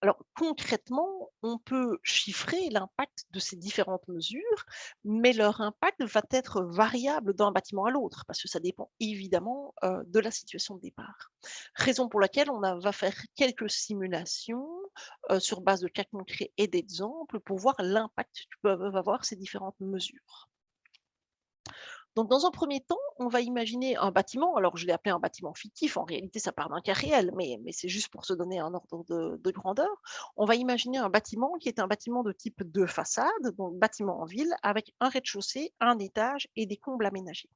Alors concrètement, on peut chiffrer l'impact de ces différentes mesures, mais leur impact va être variable d'un bâtiment à l'autre, parce que ça dépend évidemment de la situation de départ. Raison pour laquelle va faire quelques simulations sur base de cas concrets et d'exemples pour voir l'impact que peuvent avoir ces différentes mesures. Donc, dans un premier temps, on va imaginer un bâtiment. Alors, je l'ai appelé un bâtiment fictif. En réalité, ça part d'un cas réel, mais c'est juste pour se donner un ordre de grandeur. On va imaginer un bâtiment qui est un bâtiment de type 2 façades, donc bâtiment en ville, avec un rez-de-chaussée, un étage et des combles aménagés.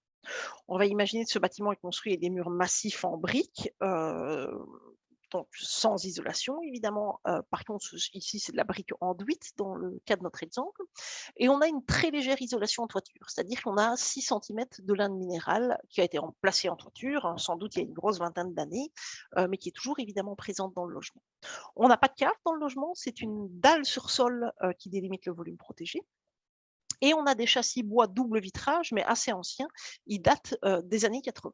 On va imaginer que ce bâtiment est construit avec des murs massifs en briques, donc sans isolation évidemment. Par contre, ici, c'est de la brique enduite dans le cas de notre exemple. Et on a une très légère isolation en toiture, c'est-à-dire qu'on a 6 centimètres de lin de minéral qui a été placé en toiture, hein, sans doute il y a une grosse vingtaine d'années, mais qui est toujours évidemment présente dans le logement. On n'a pas de cave dans le logement, c'est une dalle sur sol qui délimite le volume protégé. Et on a des châssis bois double vitrage, mais assez anciens. Ils datent des années 80.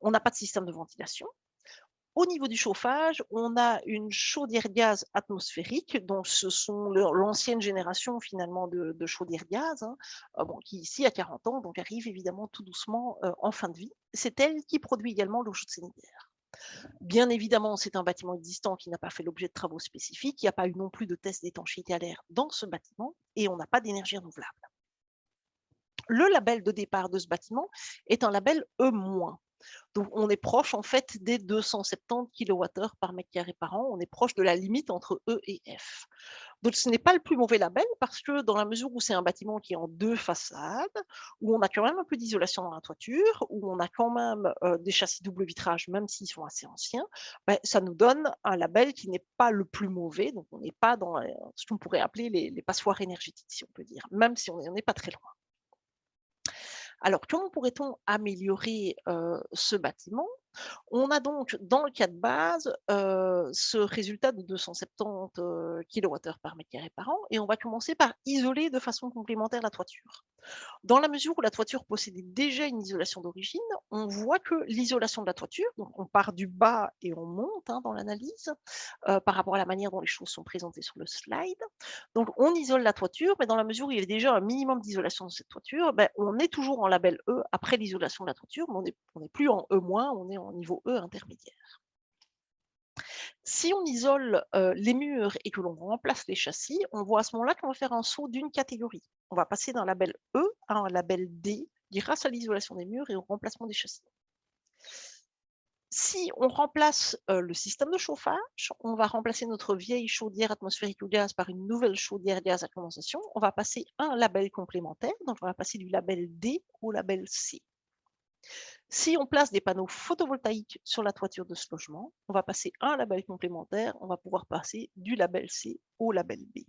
On n'a pas de système de ventilation. Au niveau du chauffage, on a une chaudière gaz atmosphérique, donc ce sont l'ancienne génération finalement de chaudières gaz, hein, qui ici a 40 ans, donc arrive évidemment tout doucement en fin de vie. C'est elle qui produit également l'eau chaude sanitaire. Bien évidemment, c'est un bâtiment existant qui n'a pas fait l'objet de travaux spécifiques, il n'y a pas eu non plus de test d'étanchéité à l'air dans ce bâtiment et on n'a pas d'énergie renouvelable. Le label de départ de ce bâtiment est un label E-. Donc, on est proche en fait des 270 kWh par mètre carré par an. On est proche de la limite entre E et F. Donc, ce n'est pas le plus mauvais label parce que dans la mesure où c'est un bâtiment qui est en 2 façades, où on a quand même un peu d'isolation dans la toiture, où on a quand même des châssis double vitrage, même s'ils sont assez anciens, ça nous donne un label qui n'est pas le plus mauvais. Donc, on n'est pas dans ce qu'on pourrait appeler les passoires énergétiques, si on peut dire, même si on n'en est pas très loin. Alors, comment pourrait-on améliorer ce bâtiment? On a donc, dans le cas de base, ce résultat de 270 kWh par mètre carré par an et on va commencer par isoler de façon complémentaire la toiture. Dans la mesure où la toiture possédait déjà une isolation d'origine, on voit que l'isolation de la toiture, donc on part du bas et on monte dans l'analyse par rapport à la manière dont les choses sont présentées sur le slide. Donc on isole la toiture, mais dans la mesure où il y avait déjà un minimum d'isolation de cette toiture, on est toujours en label E après l'isolation de la toiture, mais on n'est plus en E-, on est en niveau E intermédiaire. Si on isole les murs et que l'on remplace les châssis, on voit à ce moment-là qu'on va faire un saut d'une catégorie. On va passer d'un label E à un label D grâce à l'isolation des murs et au remplacement des châssis. Si on remplace le système de chauffage, on va remplacer notre vieille chaudière atmosphérique au gaz par une nouvelle chaudière gaz à condensation. On va passer un label complémentaire, donc on va passer du label D au label C. Si on place des panneaux photovoltaïques sur la toiture de ce logement, on va passer un label complémentaire, on va pouvoir passer du label C au label B.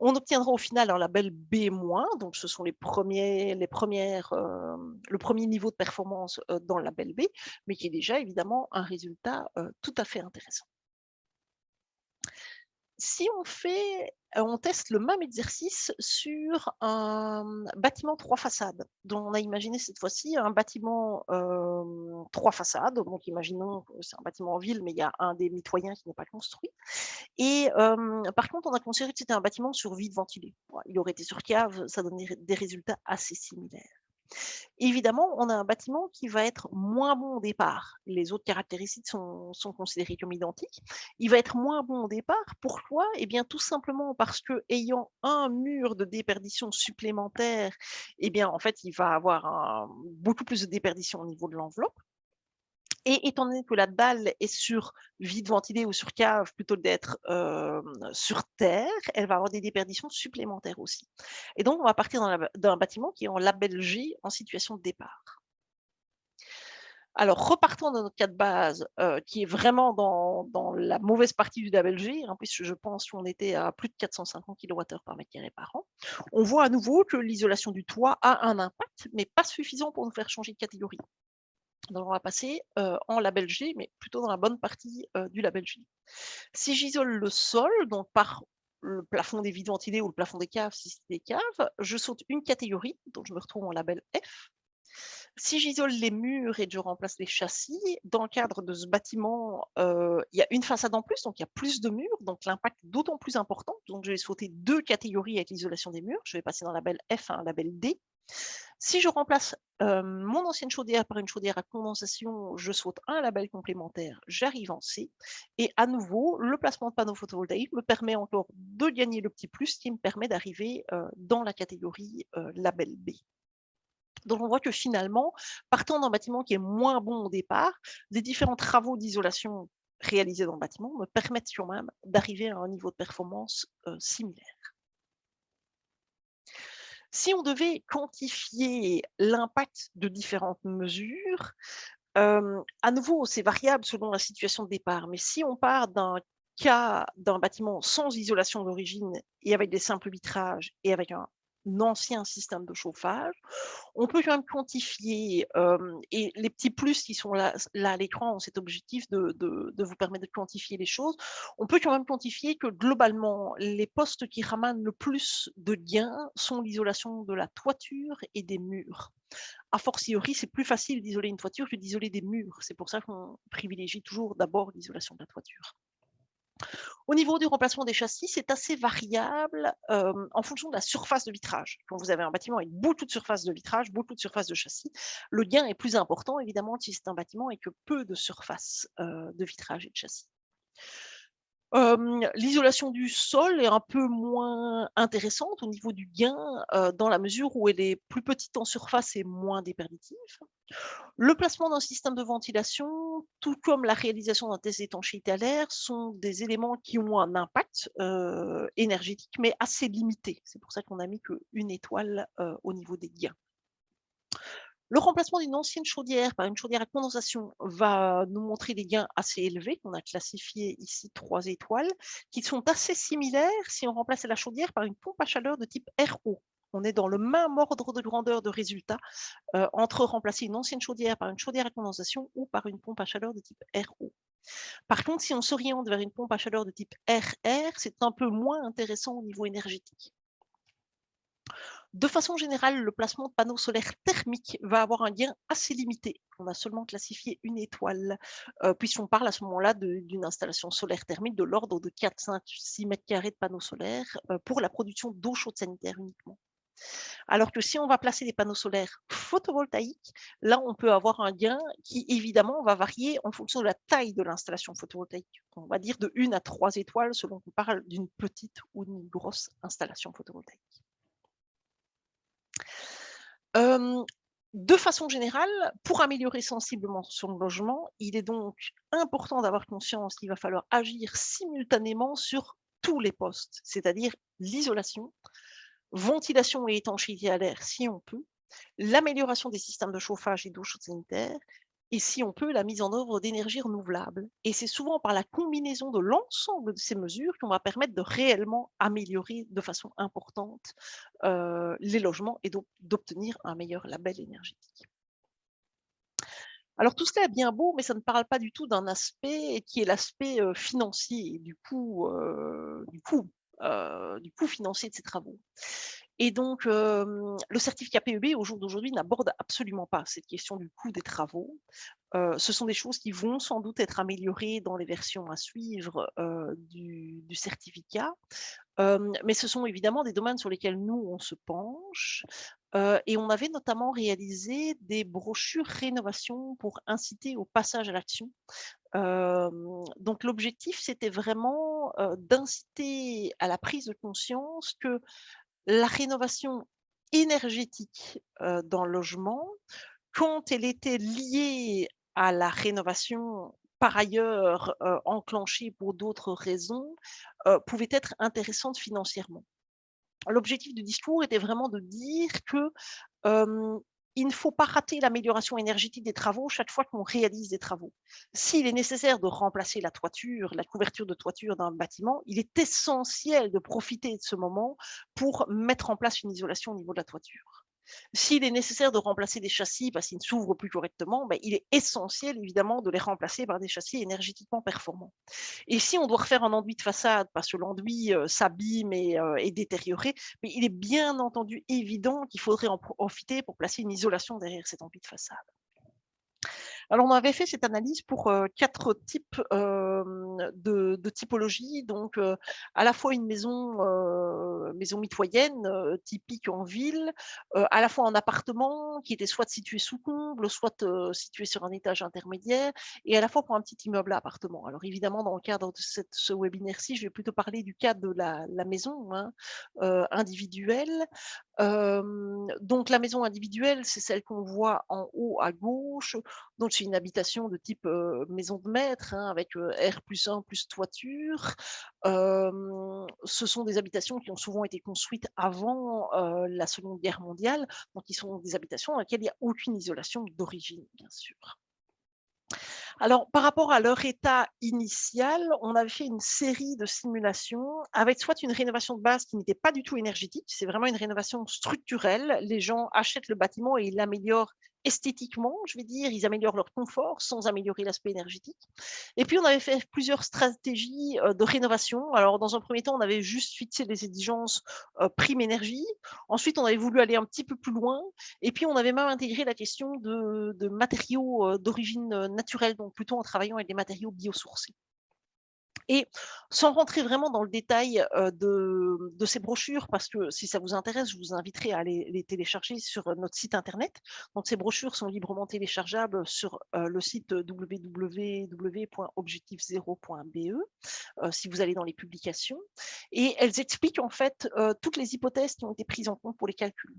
On obtiendra au final un label B-, donc ce sont le premier niveau de performance dans le label B, mais qui est déjà évidemment un résultat tout à fait intéressant. Si on teste le même exercice sur un bâtiment 3 façades, dont on a imaginé cette fois-ci un bâtiment 3 façades, donc imaginons que c'est un bâtiment en ville, mais il y a un des mitoyens qui n'est pas construit. Et par contre, on a considéré que c'était un bâtiment sur vide ventilé. Il aurait été sur cave, ça donnerait des résultats assez similaires. Évidemment, on a un bâtiment qui va être moins bon au départ. Les autres caractéristiques sont considérées comme identiques. Il va être moins bon au départ. Pourquoi? Eh bien, tout simplement parce que ayant un mur de déperdition supplémentaire, eh bien, en fait, il va avoir beaucoup plus de déperdition au niveau de l'enveloppe. Et étant donné que la dalle est sur vide ventilé ou sur cave plutôt que d'être sur terre, elle va avoir des déperditions supplémentaires aussi. Et donc, on va partir d'un bâtiment qui est en label G en situation de départ. Alors, repartons de notre cas de base, qui est vraiment dans la mauvaise partie du label G, hein, puisque je pense qu'on était à plus de 450 kWh par mètre carré par an. On voit à nouveau que l'isolation du toit a un impact, mais pas suffisant pour nous faire changer de catégorie. Donc, on va passer en label G, mais plutôt dans la bonne partie du label G. Si j'isole le sol, donc par le plafond des vides ventilés ou le plafond des caves, si c'est des caves, je saute une catégorie, donc je me retrouve en label F. Si j'isole les murs et que je remplace les châssis, dans le cadre de ce bâtiment, il y a une façade en plus, donc il y a plus de murs, donc l'impact est d'autant plus important. Donc je vais sauter 2 catégories avec l'isolation des murs. Je vais passer d'un label F à un label D. Si je remplace mon ancienne chaudière par une chaudière à condensation, je saute un label complémentaire, j'arrive en C. Et à nouveau, le placement de panneaux photovoltaïques me permet encore de gagner le petit plus qui me permet d'arriver dans la catégorie label B. Donc on voit que finalement, partant d'un bâtiment qui est moins bon au départ, les différents travaux d'isolation réalisés dans le bâtiment me permettent quand même d'arriver à un niveau de performance similaire. Si on devait quantifier l'impact de différentes mesures, à nouveau, c'est variable selon la situation de départ, mais si on part d'un cas d'un bâtiment sans isolation d'origine et avec des simples vitrages et avec un ancien système de chauffage, on peut quand même quantifier, et les petits plus qui sont là à l'écran ont cet objectif de vous permettre de quantifier les choses. On peut quand même quantifier que globalement, les postes qui ramènent le plus de gains sont l'isolation de la toiture et des murs. A fortiori, c'est plus facile d'isoler une toiture que d'isoler des murs. C'est pour ça qu'on privilégie toujours d'abord l'isolation de la toiture. Au niveau du remplacement des châssis, c'est assez variable en fonction de la surface de vitrage. Quand vous avez un bâtiment avec beaucoup de surface de vitrage, beaucoup de surface de châssis, le gain est plus important évidemment si c'est un bâtiment avec peu de surface de vitrage et de châssis. L'isolation du sol est un peu moins intéressante au niveau du gain, dans la mesure où elle est plus petite en surface et moins déperditive. Le placement d'un système de ventilation, tout comme la réalisation d'un test d'étanchéité à l'air, sont des éléments qui ont un impact, énergétique, mais assez limité. C'est pour ça qu'on a mis qu'1 étoile, au niveau des gains. Le remplacement d'une ancienne chaudière par une chaudière à condensation va nous montrer des gains assez élevés, qu'on a classifiés ici 3 étoiles, qui sont assez similaires si on remplaçait la chaudière par une pompe à chaleur de type RO. On est dans le même ordre de grandeur de résultat entre remplacer une ancienne chaudière par une chaudière à condensation ou par une pompe à chaleur de type RO. Par contre, si on s'oriente vers une pompe à chaleur de type RR, c'est un peu moins intéressant au niveau énergétique. De façon générale, le placement de panneaux solaires thermiques va avoir un gain assez limité. On a seulement classifié 1 étoile, puisqu'on parle à ce moment-là d'une installation solaire thermique de l'ordre de 4, 5, 6 mètres carrés de panneaux solaires pour la production d'eau chaude sanitaire uniquement. Alors que si on va placer des panneaux solaires photovoltaïques, là, on peut avoir un gain qui, évidemment, va varier en fonction de la taille de l'installation photovoltaïque. On va dire de 1 à 3 étoiles selon qu'on parle d'une petite ou d'une grosse installation photovoltaïque. De façon générale, pour améliorer sensiblement son logement, il est donc important d'avoir conscience qu'il va falloir agir simultanément sur tous les postes, c'est-à-dire l'isolation, ventilation et étanchéité à l'air si on peut, l'amélioration des systèmes de chauffage et d'eau chaude sanitaire, et si on peut, la mise en œuvre d'énergies renouvelables. Et c'est souvent par la combinaison de l'ensemble de ces mesures qu'on va permettre de réellement améliorer de façon importante les logements et donc d'obtenir un meilleur label énergétique. Alors tout cela est bien beau, mais ça ne parle pas du tout d'un aspect qui est l'aspect financier, du coût financier de ces travaux. Et donc, le certificat PEB, au jour d'aujourd'hui, n'aborde absolument pas cette question du coût des travaux. Ce sont des choses qui vont sans doute être améliorées dans les versions à suivre du certificat. Mais ce sont évidemment des domaines sur lesquels nous, on se penche, et on avait notamment réalisé des brochures rénovation pour inciter au passage à l'action. Donc l'objectif, c'était vraiment, d'inciter à la prise de conscience que la rénovation énergétique, dans le logement, quand elle était liée à la rénovation par ailleurs, enclenchée pour d'autres raisons, pouvait être intéressante financièrement. L'objectif du discours était vraiment de dire que, hem, il ne faut pas rater l'amélioration énergétique des travaux chaque fois qu'on réalise des travaux. S'il est nécessaire de remplacer la toiture, la couverture de toiture d'un bâtiment, il est essentiel de profiter de ce moment pour mettre en place une isolation au niveau de la toiture. S'il est nécessaire de remplacer des châssis parce qu'ils ne s'ouvrent plus correctement, il est essentiel évidemment de les remplacer par des châssis énergétiquement performants. Et si on doit refaire un enduit de façade parce que l'enduit, s'abîme et est détérioré, mais il est bien entendu évident qu'il faudrait en profiter pour placer une isolation derrière cet enduit de façade. Alors on avait fait cette analyse pour, 4 types, de typologies, donc à la fois une maison mitoyenne, typique en ville, à la fois un appartement qui était soit situé sous comble, soit, situé sur un étage intermédiaire et à la fois pour un petit immeuble à appartement. Alors évidemment, dans le cadre de ce webinaire-ci, je vais plutôt parler du cadre de la maison, hein, individuelle. Donc la maison individuelle, c'est celle qu'on voit en haut à gauche. Donc c'est une habitation de type, maison de maître, hein, avec, R+1 plus toiture. Ce sont des habitations qui ont souvent été construites avant, la Seconde Guerre mondiale, donc qui sont des habitations dans lesquelles il n'y a aucune isolation d'origine, bien sûr. Alors, par rapport à leur état initial, on avait fait une série de simulations avec soit une rénovation de base qui n'était pas du tout énergétique, c'est vraiment une rénovation structurelle. Les gens achètent le bâtiment et ils l'améliorent esthétiquement, je vais dire, ils améliorent leur confort sans améliorer l'aspect énergétique. Et puis, on avait fait plusieurs stratégies de rénovation. Alors, dans un premier temps, on avait juste fixé les exigences prime énergie. Ensuite, on avait voulu aller un petit peu plus loin et puis, on avait même intégré la question de matériaux, d'origine, naturelle, donc plutôt en travaillant avec des matériaux biosourcés. Et sans rentrer vraiment dans le détail, de ces brochures, parce que si ça vous intéresse, je vous inviterai à les télécharger sur, notre site internet. Donc ces brochures sont librement téléchargeables sur, le site, www.objectifzero.be, si vous allez dans les publications et elles expliquent en fait, toutes les hypothèses qui ont été prises en compte pour les calculs.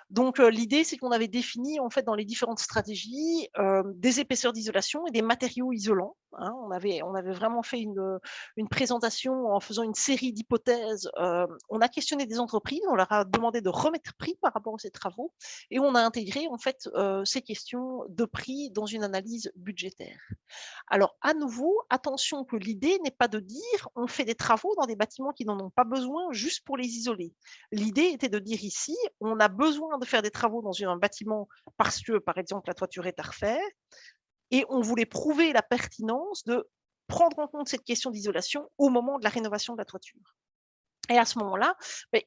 Donc, l'idée, c'est qu'on avait défini, en fait, dans les différentes stratégies, des épaisseurs d'isolation et des matériaux isolants, hein. On avait vraiment fait une présentation en faisant une série d'hypothèses. On a questionné des entreprises, on leur a demandé de remettre prix par rapport à ces travaux et on a intégré, en fait, ces questions de prix dans une analyse budgétaire. Alors, à nouveau, attention que l'idée n'est pas de dire: «On fait des travaux dans des bâtiments qui n'en ont pas besoin juste pour les isoler». L'idée était de dire ici: «On a besoin de faire des travaux dans un bâtiment parce que, par exemple, la toiture est à refaire» et on voulait prouver la pertinence de prendre en compte cette question d'isolation au moment de la rénovation de la toiture. Et à ce moment-là,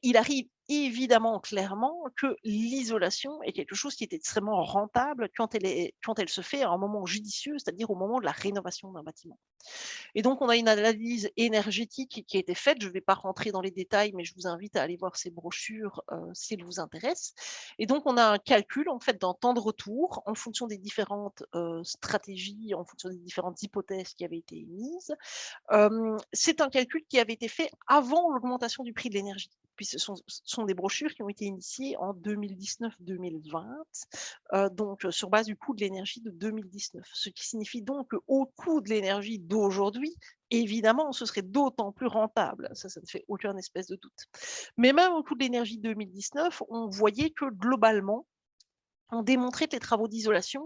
il arrive évidemment clairement que l'isolation est quelque chose qui est extrêmement rentable quand elle se fait à un moment judicieux, c'est-à-dire au moment de la rénovation d'un bâtiment. Et donc, on a une analyse énergétique qui a été faite. Je ne vais pas rentrer dans les détails, mais je vous invite à aller voir ces brochures si elles vous intéressent. Et donc, on a un calcul en fait d'un temps de retour en fonction des différentes stratégies, en fonction des différentes hypothèses qui avaient été émises. C'est un calcul qui avait été fait avant l'augmentation du prix de l'énergie. Puis ce sont des brochures qui ont été initiées en 2019-2020, donc sur base du coût de l'énergie de 2019. Ce qui signifie donc qu'au coût de l'énergie d'aujourd'hui, évidemment, ce serait d'autant plus rentable. Ça ne fait aucun espèce de doute. Mais même au coût de l'énergie de 2019, on voyait que globalement, ont démontré que les travaux d'isolation,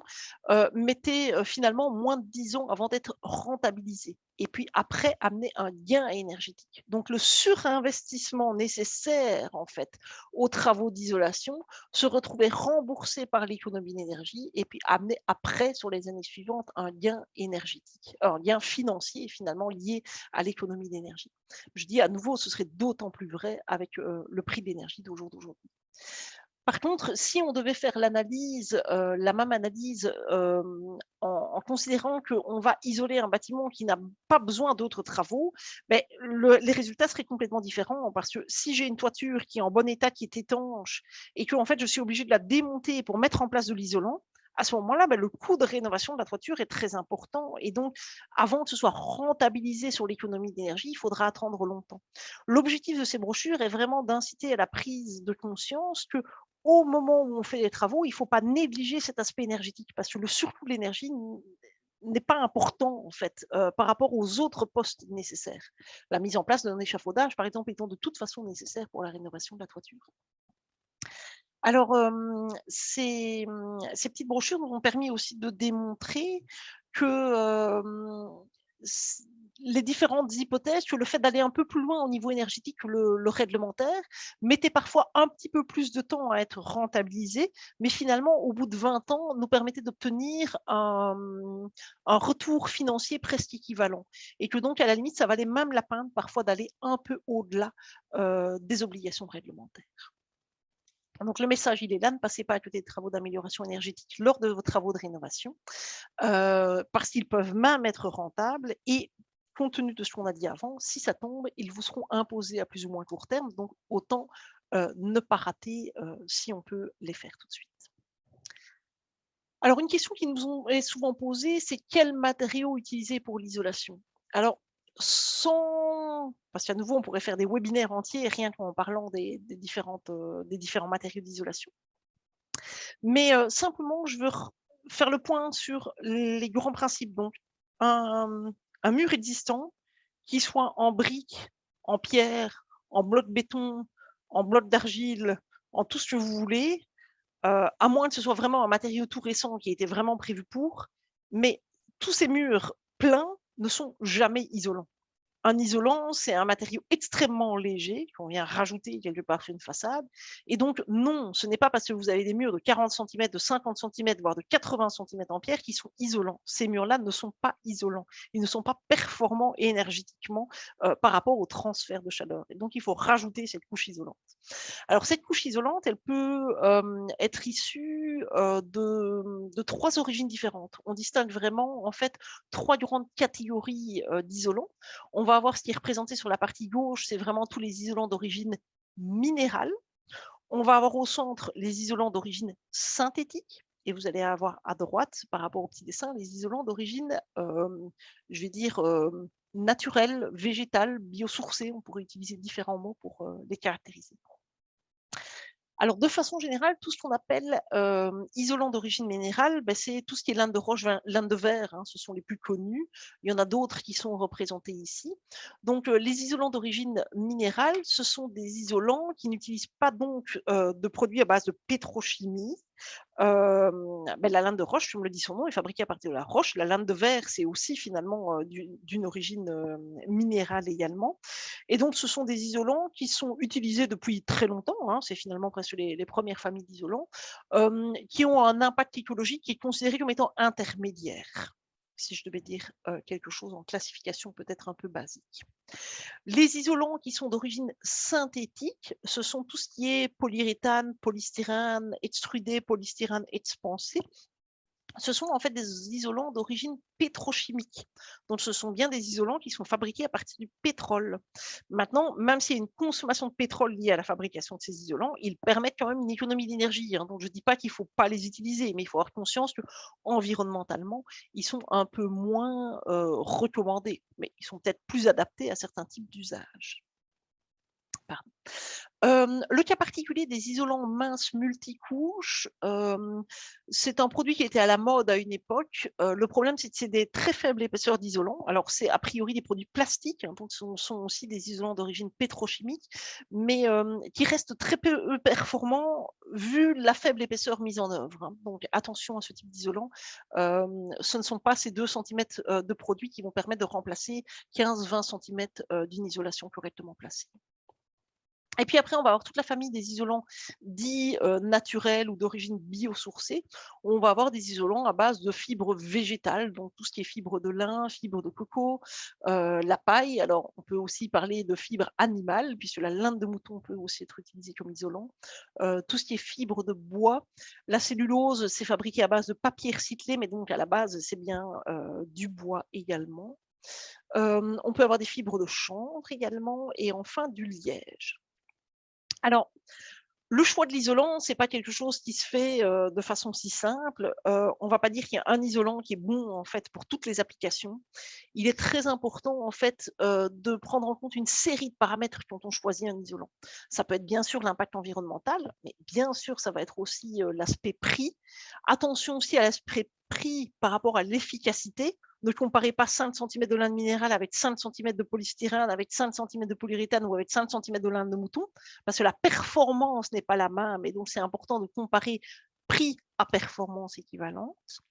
mettaient, finalement moins de 10 ans avant d'être rentabilisés et puis après amenaient un gain énergétique. Donc le surinvestissement nécessaire, en fait, aux travaux d'isolation se retrouvait remboursé par l'économie d'énergie et puis amenait après, sur les années suivantes, un gain énergétique, un gain financier finalement lié à l'économie d'énergie. Je dis à nouveau, ce serait d'autant plus vrai avec, le prix de l'énergie d'aujourd'hui. Par contre, si on devait faire l'analyse, la même analyse, en en considérant qu'on va isoler un bâtiment qui n'a pas besoin d'autres travaux, ben, les résultats seraient complètement différents, parce que si j'ai une toiture qui est en bon état, qui est étanche, et que en fait, je suis obligée de la démonter pour mettre en place de l'isolant, à ce moment-là, ben, le coût de rénovation de la toiture est très important. Et donc, avant que ce soit rentabilisé sur l'économie d'énergie, il faudra attendre longtemps. L'objectif de ces brochures est vraiment d'inciter à la prise de conscience que au moment où on fait les travaux, il ne faut pas négliger cet aspect énergétique, parce que le surcoût de l'énergie n'est pas important en fait par rapport aux autres postes nécessaires. La mise en place d'un échafaudage, par exemple, étant de toute façon nécessaire pour la rénovation de la toiture. Alors, ces petites brochures nous ont permis aussi de démontrer que les différentes hypothèses, que le fait d'aller un peu plus loin au niveau énergétique que le réglementaire mettait parfois un petit peu plus de temps à être rentabilisé, mais finalement, au bout de 20 ans, nous permettait d'obtenir un retour financier presque équivalent. Et que donc, à la limite, ça valait même la peine parfois d'aller un peu au-delà des obligations réglementaires. Donc, le message, il est là, ne passez pas à côté des travaux d'amélioration énergétique lors de vos travaux de rénovation, parce qu'ils peuvent même être rentables et compte tenu de ce qu'on a dit avant, si ça tombe, ils vous seront imposés à plus ou moins court terme, donc autant ne pas rater si on peut les faire tout de suite. Alors, une question qui nous est souvent posée, c'est quels matériaux utiliser pour l'isolation? Alors, parce qu'à nouveau, on pourrait faire des webinaires entiers rien qu'en parlant des différents matériaux d'isolation. Mais simplement, je veux faire le point sur les grands principes. Donc, un mur existant, qui soit en briques, en pierre, en bloc de béton, en bloc d'argile, en tout ce que vous voulez, à moins que ce soit vraiment un matériau tout récent qui a été vraiment prévu pour, mais tous ces murs pleins ne sont jamais isolants. Un isolant, c'est un matériau extrêmement léger qu'on vient rajouter quelque part sur une façade. Et donc, non, ce n'est pas parce que vous avez des murs de 40 cm, de 50 cm, voire de 80 cm en pierre qui sont isolants. Ces murs-là ne sont pas isolants. Ils ne sont pas performants énergétiquement par rapport au transfert de chaleur. Et donc, il faut rajouter cette couche isolante. Alors, cette couche isolante, elle peut être issue de 3 origines différentes. On distingue vraiment, en fait, 3 grandes catégories d'isolants. On va avoir ce qui est représenté sur la partie gauche, c'est vraiment tous les isolants d'origine minérale. On va avoir au centre les isolants d'origine synthétique. Et vous allez avoir à droite, par rapport au petit dessin, les isolants d'origine, je vais dire, naturelle, végétale, biosourcée. On pourrait utiliser différents mots pour les caractériser. Alors, de façon générale, tout ce qu'on appelle isolant d'origine minérale, c'est tout ce qui est lame de roche, lame de verre, hein, ce sont les plus connus. Il y en a d'autres qui sont représentés ici. Donc, les isolants d'origine minérale, ce sont des isolants qui n'utilisent pas donc de produits à base de pétrochimie. La lame de roche, comme le dit son nom, est fabriquée à partir de la roche. La lame de verre, c'est aussi finalement d'une origine minérale également. Et donc, ce sont des isolants qui sont utilisés depuis très longtemps, hein, c'est finalement presque les premières familles d'isolants, qui ont un impact écologique qui est considéré comme étant intermédiaire, si je devais dire quelque chose en classification peut-être un peu basique. Les isolants qui sont d'origine synthétique, ce sont tout ce qui est polyuréthane, polystyrène, extrudé, polystyrène expansé. Ce sont en fait des isolants d'origine pétrochimique. Donc, ce sont bien des isolants qui sont fabriqués à partir du pétrole. Maintenant, même s'il y a une consommation de pétrole liée à la fabrication de ces isolants, ils permettent quand même une économie d'énergie. Hein. Donc, je ne dis pas qu'il ne faut pas les utiliser, mais il faut avoir conscience qu'environnementalement, ils sont un peu moins recommandés, mais ils sont peut-être plus adaptés à certains types d'usages. Le cas particulier des isolants minces multicouches, c'est un produit qui était à la mode à une époque. Le problème, c'est que c'est des très faibles épaisseurs d'isolants. Alors, c'est a priori des produits plastiques, hein, donc ce sont aussi des isolants d'origine pétrochimique, mais qui restent très peu performants vu la faible épaisseur mise en œuvre. Hein. Donc, attention à ce type d'isolant. Ce ne sont pas ces 2 cm de produits qui vont permettre de remplacer 15-20 cm d'une isolation correctement placée. Et puis après, on va avoir toute la famille des isolants dits naturels ou d'origine biosourcée. On va avoir des isolants à base de fibres végétales, donc tout ce qui est fibres de lin, fibres de coco, la paille. Alors, on peut aussi parler de fibres animales, puisque la laine de mouton peut aussi être utilisée comme isolant. Tout ce qui est fibres de bois. La cellulose, c'est fabriqué à base de papier recyclé, mais donc à la base, c'est bien du bois également. On peut avoir des fibres de chanvre également, et enfin du liège. Alors, le choix de l'isolant, c'est pas quelque chose qui se fait, de façon si simple. On va pas dire qu'il y a un isolant qui est bon, en fait, pour toutes les applications. Il est très important, en fait, de prendre en compte une série de paramètres quand on choisit un isolant. Ça peut être bien sûr l'impact environnemental, mais bien sûr, ça va être aussi, l'aspect prix. Attention aussi à l'aspect prix par rapport à l'efficacité. Ne comparez pas 5 centimètres de lin minéral avec 5 centimètres de polystyrène, avec 5 centimètres de polyuréthane ou avec 5 centimètres de lin de mouton, parce que la performance n'est pas la même, et donc c'est important de comparer prix à performance équivalente.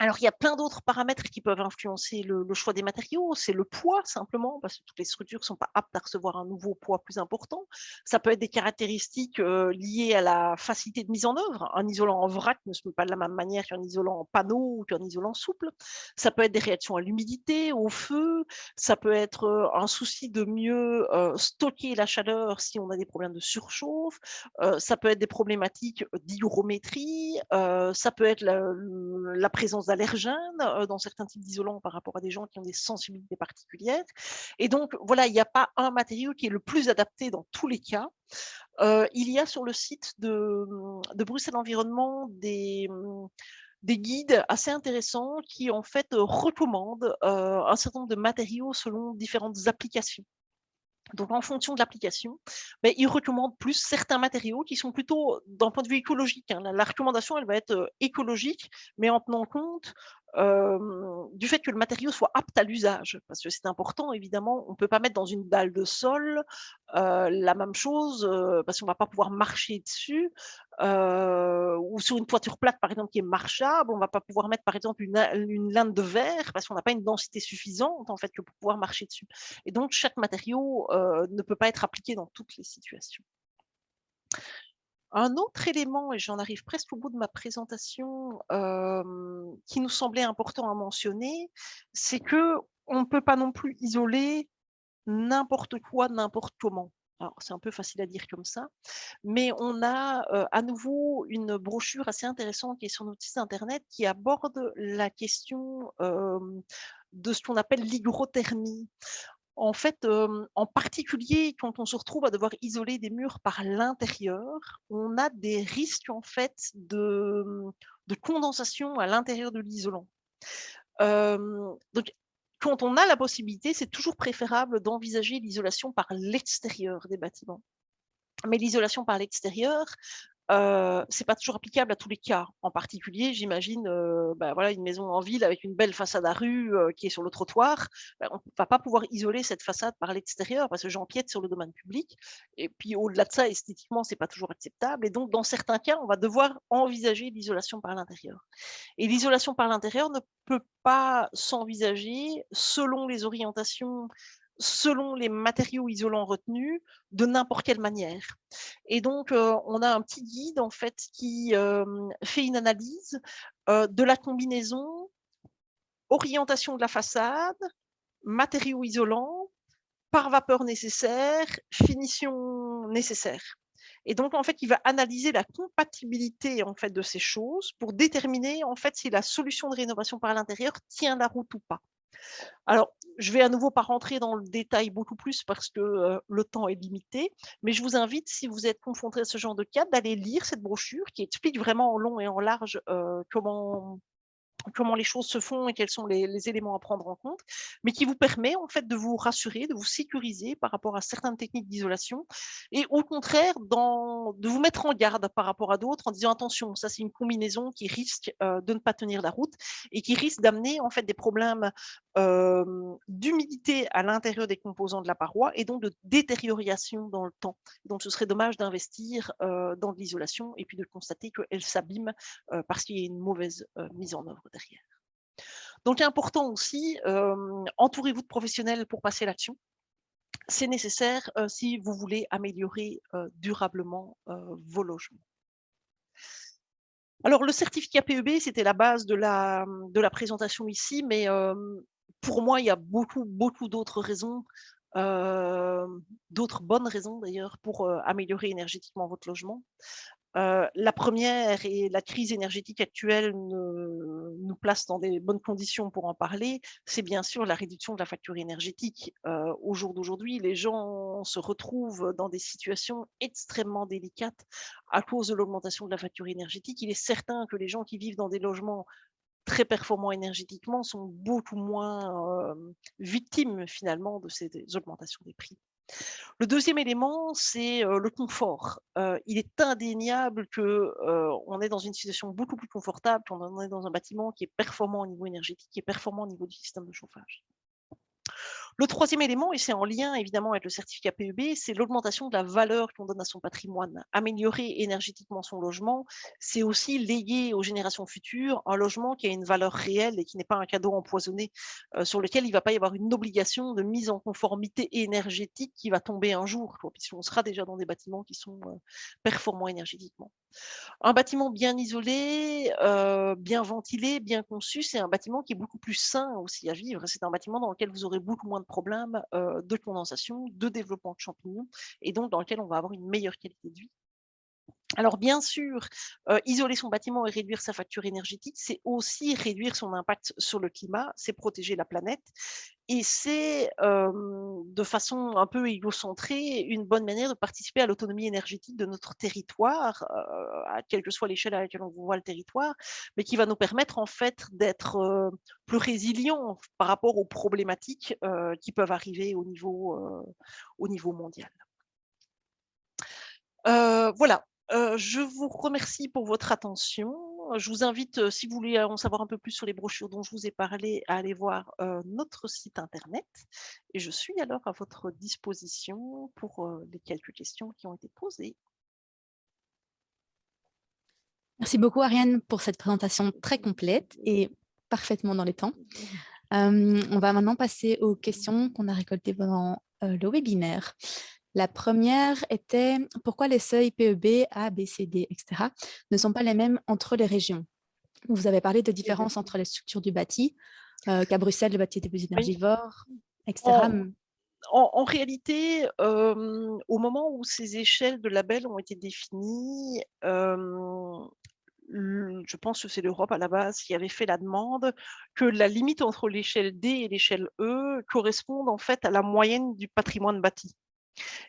Alors, il y a plein d'autres paramètres qui peuvent influencer le choix des matériaux. C'est le poids, simplement, parce que toutes les structures ne sont pas aptes à recevoir un nouveau poids plus important. Ça peut être des caractéristiques liées à la facilité de mise en œuvre. Un isolant en vrac ne se met pas de la même manière qu'un isolant en panneau ou qu'un isolant souple. Ça peut être des réactions à l'humidité, au feu. Ça peut être un souci de mieux stocker la chaleur si on a des problèmes de surchauffe. Ça peut être des problématiques d'hygrométrie. Ça peut être la présence d'allergènes dans certains types d'isolants par rapport à des gens qui ont des sensibilités particulières. Et donc, voilà, il n'y a pas un matériau qui est le plus adapté dans tous les cas. Il y a sur le site de Bruxelles Environnement des guides assez intéressants qui, en fait, recommandent un certain nombre de matériaux selon différentes applications. Donc, en fonction de l'application, ils recommandent plus certains matériaux qui sont plutôt d'un point de vue écologique, hein. La recommandation, elle va être écologique, mais en tenant compte du fait que le matériau soit apte à l'usage. Parce que c'est important, évidemment, on ne peut pas mettre dans une dalle de sol la même chose, parce qu'on ne va pas pouvoir marcher dessus. Ou sur une toiture plate, par exemple, qui est marchable, on ne va pas pouvoir mettre, par exemple, une laine de verre, parce qu'on n'a pas une densité suffisante, en fait, que pour pouvoir marcher dessus. Et donc, chaque matériau ne peut pas être appliqué dans toutes les situations. Un autre élément, et j'en arrive presque au bout de ma présentation, qui nous semblait important à mentionner, c'est qu'on ne peut pas non plus isoler n'importe quoi, n'importe comment. Alors, c'est un peu facile à dire comme ça, mais on a à nouveau une brochure assez intéressante qui est sur notre site internet qui aborde la question de ce qu'on appelle l'hygrothermie. En fait, en particulier, quand on se retrouve à devoir isoler des murs par l'intérieur, on a des risques en fait de condensation à l'intérieur de l'isolant. Donc, quand on a la possibilité, c'est toujours préférable d'envisager l'isolation par l'extérieur des bâtiments. Mais l'isolation par l'extérieur, c'est pas toujours applicable à tous les cas. En particulier, j'imagine, voilà, une maison en ville avec une belle façade à rue, qui est sur le trottoir, on ne va pas pouvoir isoler cette façade par l'extérieur parce que j'empiète sur le domaine public, et puis au-delà de ça, esthétiquement, c'est pas toujours acceptable, et donc dans certains cas, on va devoir envisager l'isolation par l'intérieur. Et l'isolation par l'intérieur ne peut pas s'envisager selon les orientations, selon les matériaux isolants retenus, de n'importe quelle manière. Et donc, on a un petit guide en fait qui fait une analyse de la combinaison orientation de la façade, matériaux isolants, par vapeur nécessaire, finition nécessaire. Et donc, en fait, il va analyser la compatibilité en fait de ces choses pour déterminer en fait si la solution de rénovation par l'intérieur tient la route ou pas. Alors, je vais à nouveau pas rentrer dans le détail beaucoup plus parce que le temps est limité, mais je vous invite, si vous êtes confronté à ce genre de cas, d'aller lire cette brochure qui explique vraiment en long et en large comment les choses se font et quels sont les éléments à prendre en compte, mais qui vous permet en fait de vous rassurer, de vous sécuriser par rapport à certaines techniques d'isolation, et au contraire de vous mettre en garde par rapport à d'autres en disant attention, ça c'est une combinaison qui risque de ne pas tenir la route et qui risque d'amener en fait des problèmes d'humidité à l'intérieur des composants de la paroi et donc de détérioration dans le temps. Donc ce serait dommage d'investir dans de l'isolation et puis de constater qu'elle s'abîme parce qu'il y a une mauvaise mise en œuvre derrière. Donc important aussi, entourez-vous de professionnels pour passer l'action. c'est nécessaire si vous voulez améliorer durablement vos logements. Alors le certificat PEB, c'était la base de la présentation ici, mais pour moi, il y a beaucoup d'autres raisons, d'autres bonnes raisons d'ailleurs pour, améliorer énergétiquement votre logement. La première et la crise énergétique actuelle nous place dans des bonnes conditions pour en parler, c'est bien sûr la réduction de la facture énergétique. Au jour d'aujourd'hui, les gens se retrouvent dans des situations extrêmement délicates à cause de l'augmentation de la facture énergétique. Il est certain que les gens qui vivent dans des logements très performants énergétiquement sont beaucoup moins, victimes finalement de ces augmentations des prix. Le deuxième élément, c'est, le confort. Il est indéniable que, on est dans une situation beaucoup plus confortable quand on est dans un bâtiment qui est performant au niveau énergétique, qui est performant au niveau du système de chauffage. Le troisième élément, et c'est en lien évidemment avec le certificat PEB, c'est l'augmentation de la valeur qu'on donne à son patrimoine. Améliorer énergétiquement son logement, c'est aussi léguer aux générations futures un logement qui a une valeur réelle et qui n'est pas un cadeau empoisonné, sur lequel il ne va pas y avoir une obligation de mise en conformité énergétique qui va tomber un jour, quoi, puisqu'on sera déjà dans des bâtiments qui sont performants énergétiquement. Un bâtiment bien isolé, bien ventilé, bien conçu, c'est un bâtiment qui est beaucoup plus sain aussi à vivre. C'est un bâtiment dans lequel vous aurez beaucoup moins de problèmes, de condensation, de développement de champignons et donc dans lequel on va avoir une meilleure qualité de vie. Alors bien sûr, isoler son bâtiment et réduire sa facture énergétique, c'est aussi réduire son impact sur le climat, c'est protéger la planète et c'est, de façon un peu égocentrée, une bonne manière de participer à l'autonomie énergétique de notre territoire, à quelle que soit l'échelle à laquelle on voit le territoire, mais qui va nous permettre en fait d'être, plus résilients par rapport aux problématiques, qui peuvent arriver au niveau mondial. Voilà, je vous remercie pour votre attention. Je vous invite, si vous voulez en savoir un peu plus sur les brochures dont je vous ai parlé, à aller voir, notre site internet et je suis alors à votre disposition pour, les quelques questions qui ont été posées. Merci beaucoup, Ariane, pour cette présentation très complète et parfaitement dans les temps. On va maintenant passer aux questions qu'on a récoltées pendant le webinaire. La première était pourquoi les seuils PEB, A, B, C, D, etc. ne sont pas les mêmes entre les régions. Vous avez parlé de différences entre les structures du bâti, qu'à Bruxelles, le bâti était plus Oui. énergivore, etc. En réalité, au moment où ces échelles de labels ont été définies, je pense que c'est l'Europe à la base qui avait fait la demande que la limite entre l'échelle D et l'échelle E corresponde en fait à la moyenne du patrimoine bâti.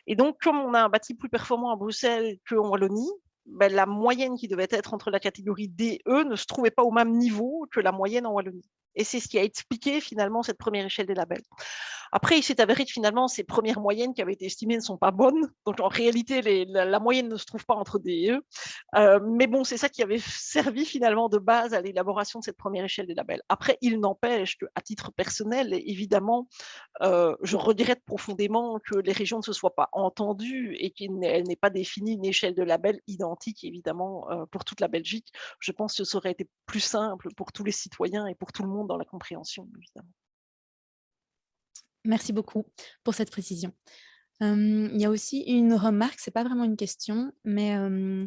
Et donc, comme on a un bâti plus performant à Bruxelles qu'en Wallonie, ben, la moyenne qui devait être entre la catégorie D et E ne se trouvait pas au même niveau que la moyenne en Wallonie. Et c'est ce qui a expliqué finalement cette première échelle des labels. Après, il s'est avéré que finalement, ces premières moyennes qui avaient été estimées ne sont pas bonnes. Donc, en réalité, la moyenne ne se trouve pas entre D et E. Mais bon, c'est ça qui avait servi finalement de base à l'élaboration de cette première échelle des labels. Après, il n'empêche qu'à titre personnel, évidemment, je regrette profondément que les régions ne se soient pas entendues et qu'elles n'aient pas défini une échelle de labels identique, évidemment, pour toute la Belgique. Je pense que ça aurait été plus simple pour tous les citoyens et pour tout le monde dans la compréhension, évidemment. Merci beaucoup pour cette précision. Il y a aussi une remarque, ce n'est pas vraiment une question, mais une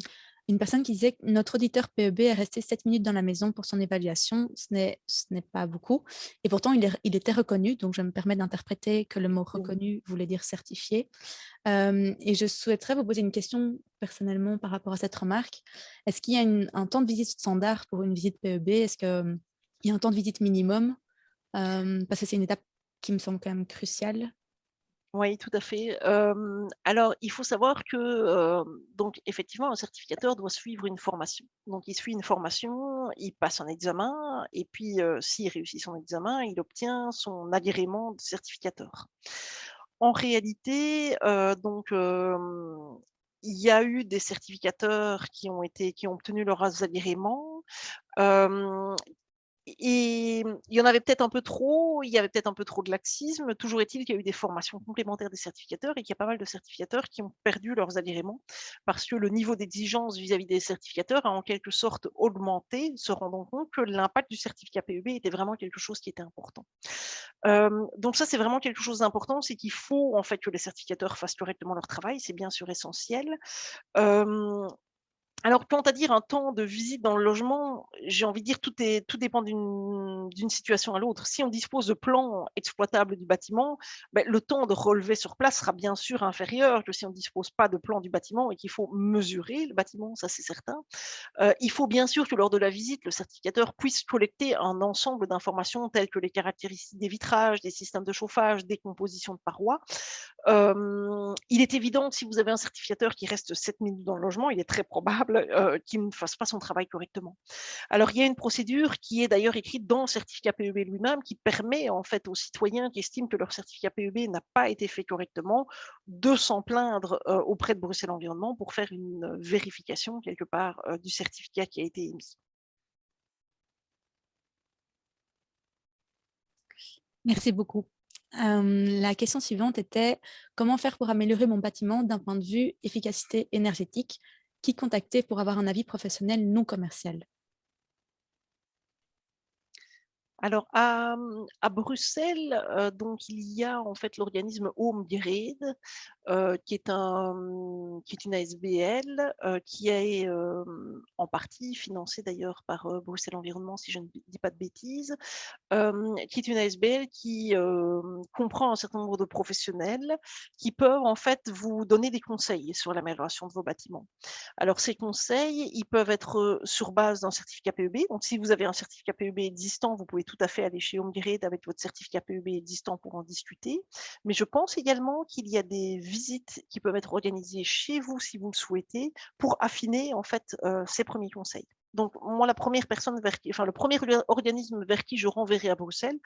personne qui disait que notre auditeur PEB est resté 7 minutes dans la maison pour son évaluation. Ce n'est pas beaucoup. Et pourtant, il était reconnu. Donc, je me permets d'interpréter que le mot reconnu voulait dire certifié. Et je souhaiterais vous poser une question personnellement par rapport à cette remarque. Est-ce qu'il y a un temps de visite standard pour une visite PEB? Est-ce qu'il y a un temps de visite minimum? Parce que c'est une étape qui me semble quand même cruciale. Oui, tout à fait. Alors, il faut savoir que, donc effectivement, un certificateur doit suivre une formation. Donc il suit une formation, il passe un examen et puis, s'il réussit son examen, il obtient son agrément de certificateur. En réalité, il y a eu des certificateurs qui ont obtenu leurs agréments, hem Et il y en avait peut-être un peu trop, il y avait peut-être un peu trop de laxisme. Toujours est-il qu'il y a eu des formations complémentaires des certificateurs et qu'il y a pas mal de certificateurs qui ont perdu leurs agréments parce que le niveau d'exigence vis-à-vis des certificateurs a en quelque sorte augmenté, se rendant compte que l'impact du certificat PEB était vraiment quelque chose qui était important. Donc ça, c'est vraiment quelque chose d'important, c'est qu'il faut en fait que les certificateurs fassent correctement leur travail, c'est bien sûr essentiel. Hem Alors, quant à dire un temps de visite dans le logement, j'ai envie de dire tout dépend d'une situation à l'autre. Si on dispose de plans exploitables du bâtiment, le temps de relever sur place sera bien sûr inférieur que si on ne dispose pas de plan du bâtiment et qu'il faut mesurer le bâtiment, ça c'est certain. Il faut bien sûr que lors de la visite, le certificateur puisse collecter un ensemble d'informations telles que les caractéristiques des vitrages, des systèmes de chauffage, des compositions de parois. Il est évident que si vous avez un certificateur qui reste 7 minutes dans le logement, il est très probable, qu'il ne fasse pas son travail correctement. Alors il y a une procédure qui est d'ailleurs écrite dans le certificat PEB lui-même, qui permet en fait aux citoyens qui estiment que leur certificat PEB n'a pas été fait correctement, de s'en plaindre, auprès de Bruxelles Environnement pour faire une vérification quelque part, du certificat qui a été émis. Merci beaucoup. La question suivante était: comment faire pour améliorer mon bâtiment d'un point de vue efficacité énergétique? Qui contacter pour avoir un avis professionnel non commercial? Alors à Bruxelles, donc il y a en fait l'organisme Oomgerede, qui est une ASBL, qui est, en partie financée d'ailleurs par, Bruxelles Environnement si je ne dis pas de bêtises. Qui est une ASBL qui, comprend un certain nombre de professionnels qui peuvent en fait vous donner des conseils sur l'amélioration de vos bâtiments. Alors ces conseils, ils peuvent être, sur base d'un certificat PEB. Donc si vous avez un certificat PEB existant, vous pouvez tout à fait aller chez HomeGrid avec votre certificat PEB existant pour en discuter. Mais je pense également qu'il y a des visites qui peuvent être organisées chez vous si vous le souhaitez, pour affiner en fait, ces premiers conseils. Donc moi, la première personne vers qui enfin le premier organisme vers qui je renverrai à Bruxelles,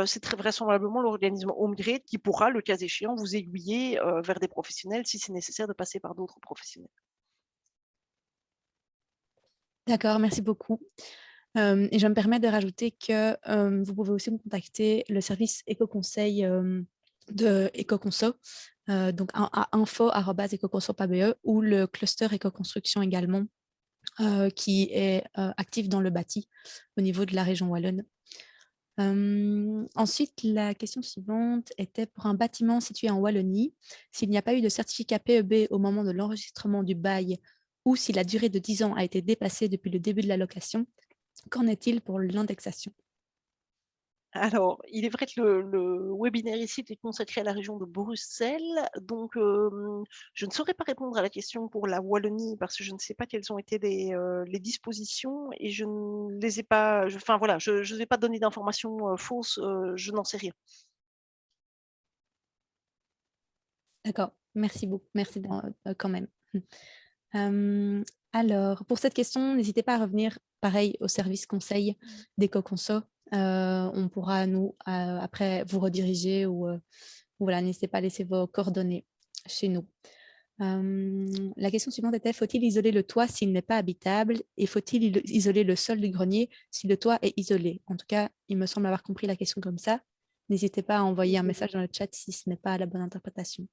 c'est très vraisemblablement l'organisme HomeGrid qui pourra, le cas échéant, vous aiguiller, vers des professionnels si c'est nécessaire de passer par d'autres professionnels. D'accord, merci beaucoup. Et je me permets de rajouter que vous pouvez aussi me contacter le service éco-conseil de EcoConso, donc à info@ecoconso.be, ou le cluster éco-construction également, qui est actif dans le bâti au niveau de la région wallonne. Ensuite, la question suivante était: pour un bâtiment situé en Wallonie, s'il n'y a pas eu de certificat PEB au moment de l'enregistrement du bail, ou si la durée de 10 ans a été dépassée depuis le début de la location, qu'en est-il pour l'indexation? Alors, il est vrai que le webinaire ici est consacré à la région de Bruxelles, donc je ne saurais pas répondre à la question pour la Wallonie parce que je ne sais pas quelles ont été les dispositions et je ne les ai pas enfin voilà, je ne vais pas donner d'informations, fausses, je n'en sais rien. D'accord, merci beaucoup, merci quand même. Euh, alors, pour cette question, n'hésitez pas à revenir, pareil, au service conseil d'EcoConso. On pourra, nous, après, vous rediriger ou voilà, n'hésitez pas à laisser vos coordonnées chez nous. La question suivante était: faut-il isoler le toit s'il n'est pas habitable, et faut-il isoler le sol du grenier si le toit est isolé? En tout cas, il me semble avoir compris la question comme ça. N'hésitez pas à envoyer un message dans le chat si ce n'est pas la bonne interprétation.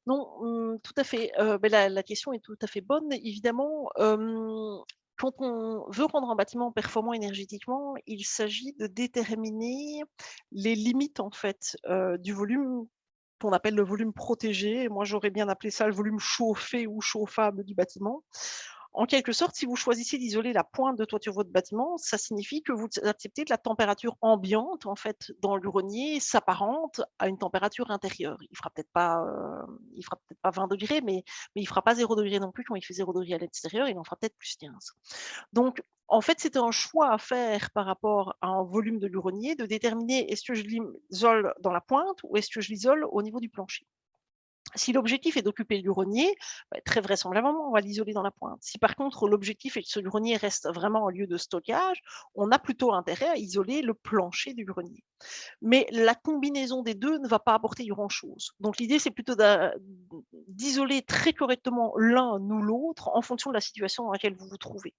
Non, tout à fait, la question est tout à fait bonne. Évidemment, quand on veut rendre un bâtiment performant énergétiquement, il s'agit de déterminer les limites, en fait, du volume qu'on appelle le volume protégé. Moi, j'aurais bien appelé ça le volume chauffé ou chauffable du bâtiment. En quelque sorte, si vous choisissez d'isoler la pointe de toiture de votre bâtiment, ça signifie que vous acceptez que la température ambiante, en fait, dans le grenier s'apparente à une température intérieure. Il fera peut-être pas 20 degrés, mais il fera pas 0 degré non plus quand il fait 0 degré à l'extérieur, il en fera peut-être plus 15. Donc, en fait, c'est un choix à faire par rapport à un volume de grenier, de déterminer est-ce que je l'isole dans la pointe ou est-ce que je l'isole au niveau du plancher. Si l'objectif est d'occuper le grenier, très vraisemblablement, on va l'isoler dans la pointe. Si par contre l'objectif est que ce grenier reste vraiment un lieu de stockage, on a plutôt intérêt à isoler le plancher du grenier. Mais la combinaison des 2 ne va pas apporter grand-chose. Donc l'idée, c'est plutôt d'isoler très correctement l'un ou l'autre en fonction de la situation dans laquelle vous vous trouvez.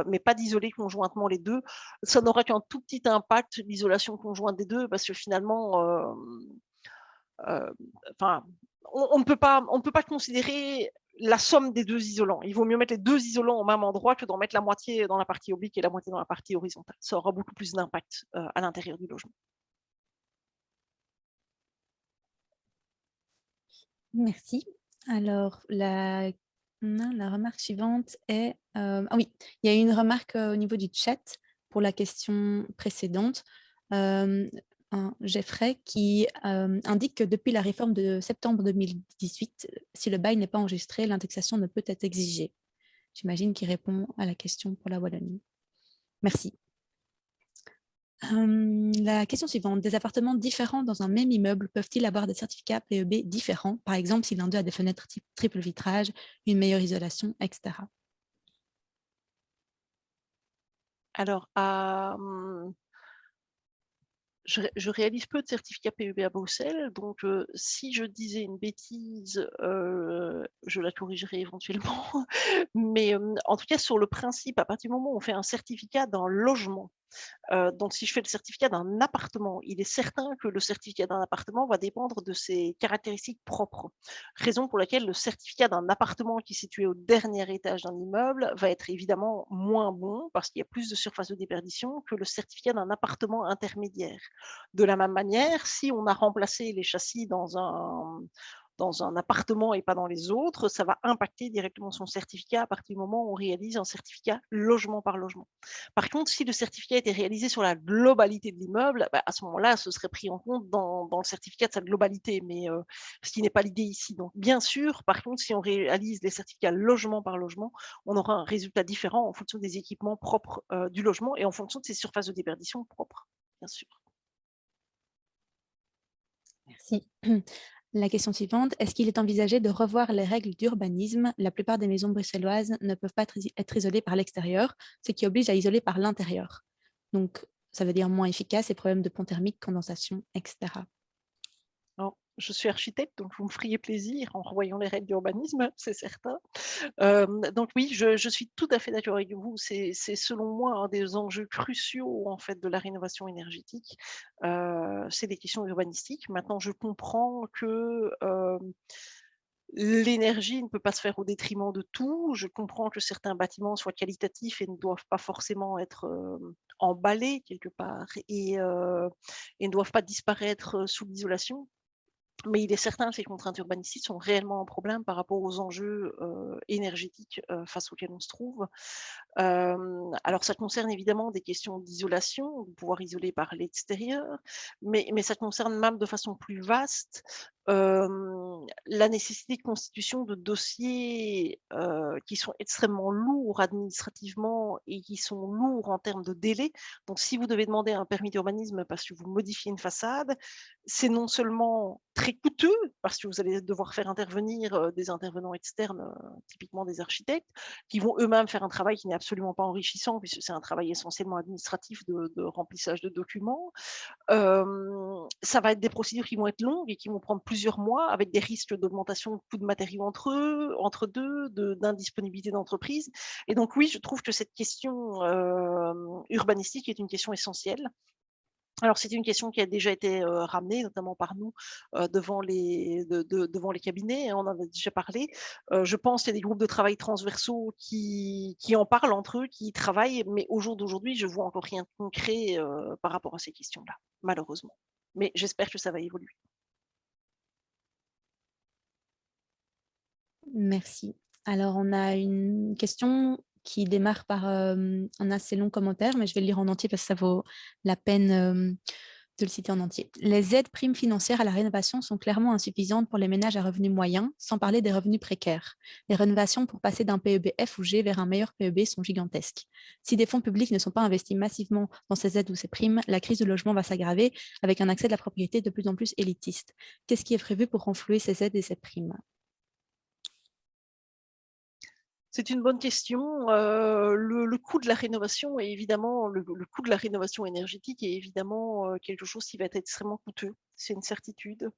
Mais pas d'isoler conjointement les 2. Ça n'aura qu'un tout petit impact, l'isolation conjointe des 2, parce que finalement, enfin, on ne peut pas considérer la somme des 2 isolants. Il vaut mieux mettre les 2 isolants au même endroit que d'en mettre la moitié dans la partie oblique et la moitié dans la partie horizontale. Ça aura beaucoup plus d'impact, à l'intérieur du logement. Merci. Alors, la remarque suivante est... ah oui, il y a eu une remarque au niveau du chat pour la question précédente. Jeffrey qui indique que depuis la réforme de septembre 2018, si le bail n'est pas enregistré, l'indexation ne peut être exigée. J'imagine qu'il répond à la question pour la Wallonie. Merci. La question suivante. Des appartements différents dans un même immeuble peuvent-ils avoir des certificats PEB différents, par exemple si l'un d'eux a des fenêtres triple vitrage, une meilleure isolation, etc. Alors, je réalise peu de certificats PEB à Bruxelles, donc si je disais une bêtise, je la corrigerai éventuellement. Mais en tout cas, sur le principe, à partir du moment où on fait un certificat d'un logement, donc si je fais le certificat d'un appartement, il est certain que le certificat d'un appartement va dépendre de ses caractéristiques propres. Raison pour laquelle le certificat d'un appartement qui est situé au dernier étage d'un immeuble va être évidemment moins bon parce qu'il y a plus de surface de déperdition que le certificat d'un appartement intermédiaire. De la même manière, si on a remplacé les châssis dans un appartement et pas dans les autres, ça va impacter directement son certificat à partir du moment où on réalise un certificat logement par logement. Par contre, si le certificat était réalisé sur la globalité de l'immeuble, à ce moment-là, ce serait pris en compte dans le certificat de sa globalité, mais ce qui n'est pas l'idée ici. Donc, bien sûr, par contre, si on réalise les certificats logement par logement, on aura un résultat différent en fonction des équipements propres du logement et en fonction de ses surfaces de déperdition propres, bien sûr. Merci. La question suivante, est-ce qu'il est envisagé de revoir les règles d'urbanisme? La plupart des maisons bruxelloises ne peuvent pas être isolées par l'extérieur, ce qui oblige à isoler par l'intérieur. Donc, ça veut dire moins efficace et problèmes de pont thermique, condensation, etc. Alors, je suis architecte, donc vous me feriez plaisir en revoyant les règles d'urbanisme, c'est certain. Donc oui, je suis tout à fait d'accord avec vous. C'est selon moi un des enjeux cruciaux en fait de la rénovation énergétique. C'est des questions urbanistiques. Maintenant, je comprends que l'énergie ne peut pas se faire au détriment de tout. Je comprends que certains bâtiments soient qualitatifs et ne doivent pas forcément être emballés quelque part et ne doivent pas disparaître sous l'isolation. Mais il est certain que les contraintes urbanistiques sont réellement un problème par rapport aux enjeux énergétiques face auxquels on se trouve. Alors ça concerne évidemment des questions d'isolation, de pouvoir isoler par l'extérieur, mais ça concerne même de façon plus vaste la nécessité de constitution de dossiers qui sont extrêmement lourds administrativement et qui sont lourds en termes de délai. Donc si vous devez demander un permis d'urbanisme parce que vous modifiez une façade, c'est non seulement très coûteux, parce que vous allez devoir faire intervenir des intervenants externes, typiquement des architectes, qui vont eux-mêmes faire un travail qui n'est absolument pas enrichissant, puisque c'est un travail essentiellement administratif de remplissage de documents. Ça va être des procédures qui vont être longues et qui vont prendre plusieurs mois, avec des risques d'augmentation de coûts de matériaux entre deux, d'indisponibilité d'entreprise. Et donc oui, je trouve que cette question urbanistique est une question essentielle. Alors, c'est une question qui a déjà été ramenée, notamment par nous, devant les cabinets, hein, on en a déjà parlé. Je pense qu'il y a des groupes de travail transversaux qui en parlent entre eux, qui y travaillent, mais au jour d'aujourd'hui, je vois encore rien de concret par rapport à ces questions-là, malheureusement. Mais j'espère que ça va évoluer. Merci. Alors, on a une question qui démarre par un assez long commentaire, mais je vais le lire en entier parce que ça vaut la peine de le citer en entier. Les aides primes financières à la rénovation sont clairement insuffisantes pour les ménages à revenus moyens, sans parler des revenus précaires. Les rénovations pour passer d'un PEB F ou G vers un meilleur PEB sont gigantesques. Si des fonds publics ne sont pas investis massivement dans ces aides ou ces primes, la crise du logement va s'aggraver avec un accès de la propriété de plus en plus élitiste. Qu'est-ce qui est prévu pour renflouer ces aides et ces primes? C'est une bonne question. Le coût de la rénovation est évidemment, le coût de la rénovation énergétique est évidemment quelque chose qui va être extrêmement coûteux. C'est une certitude.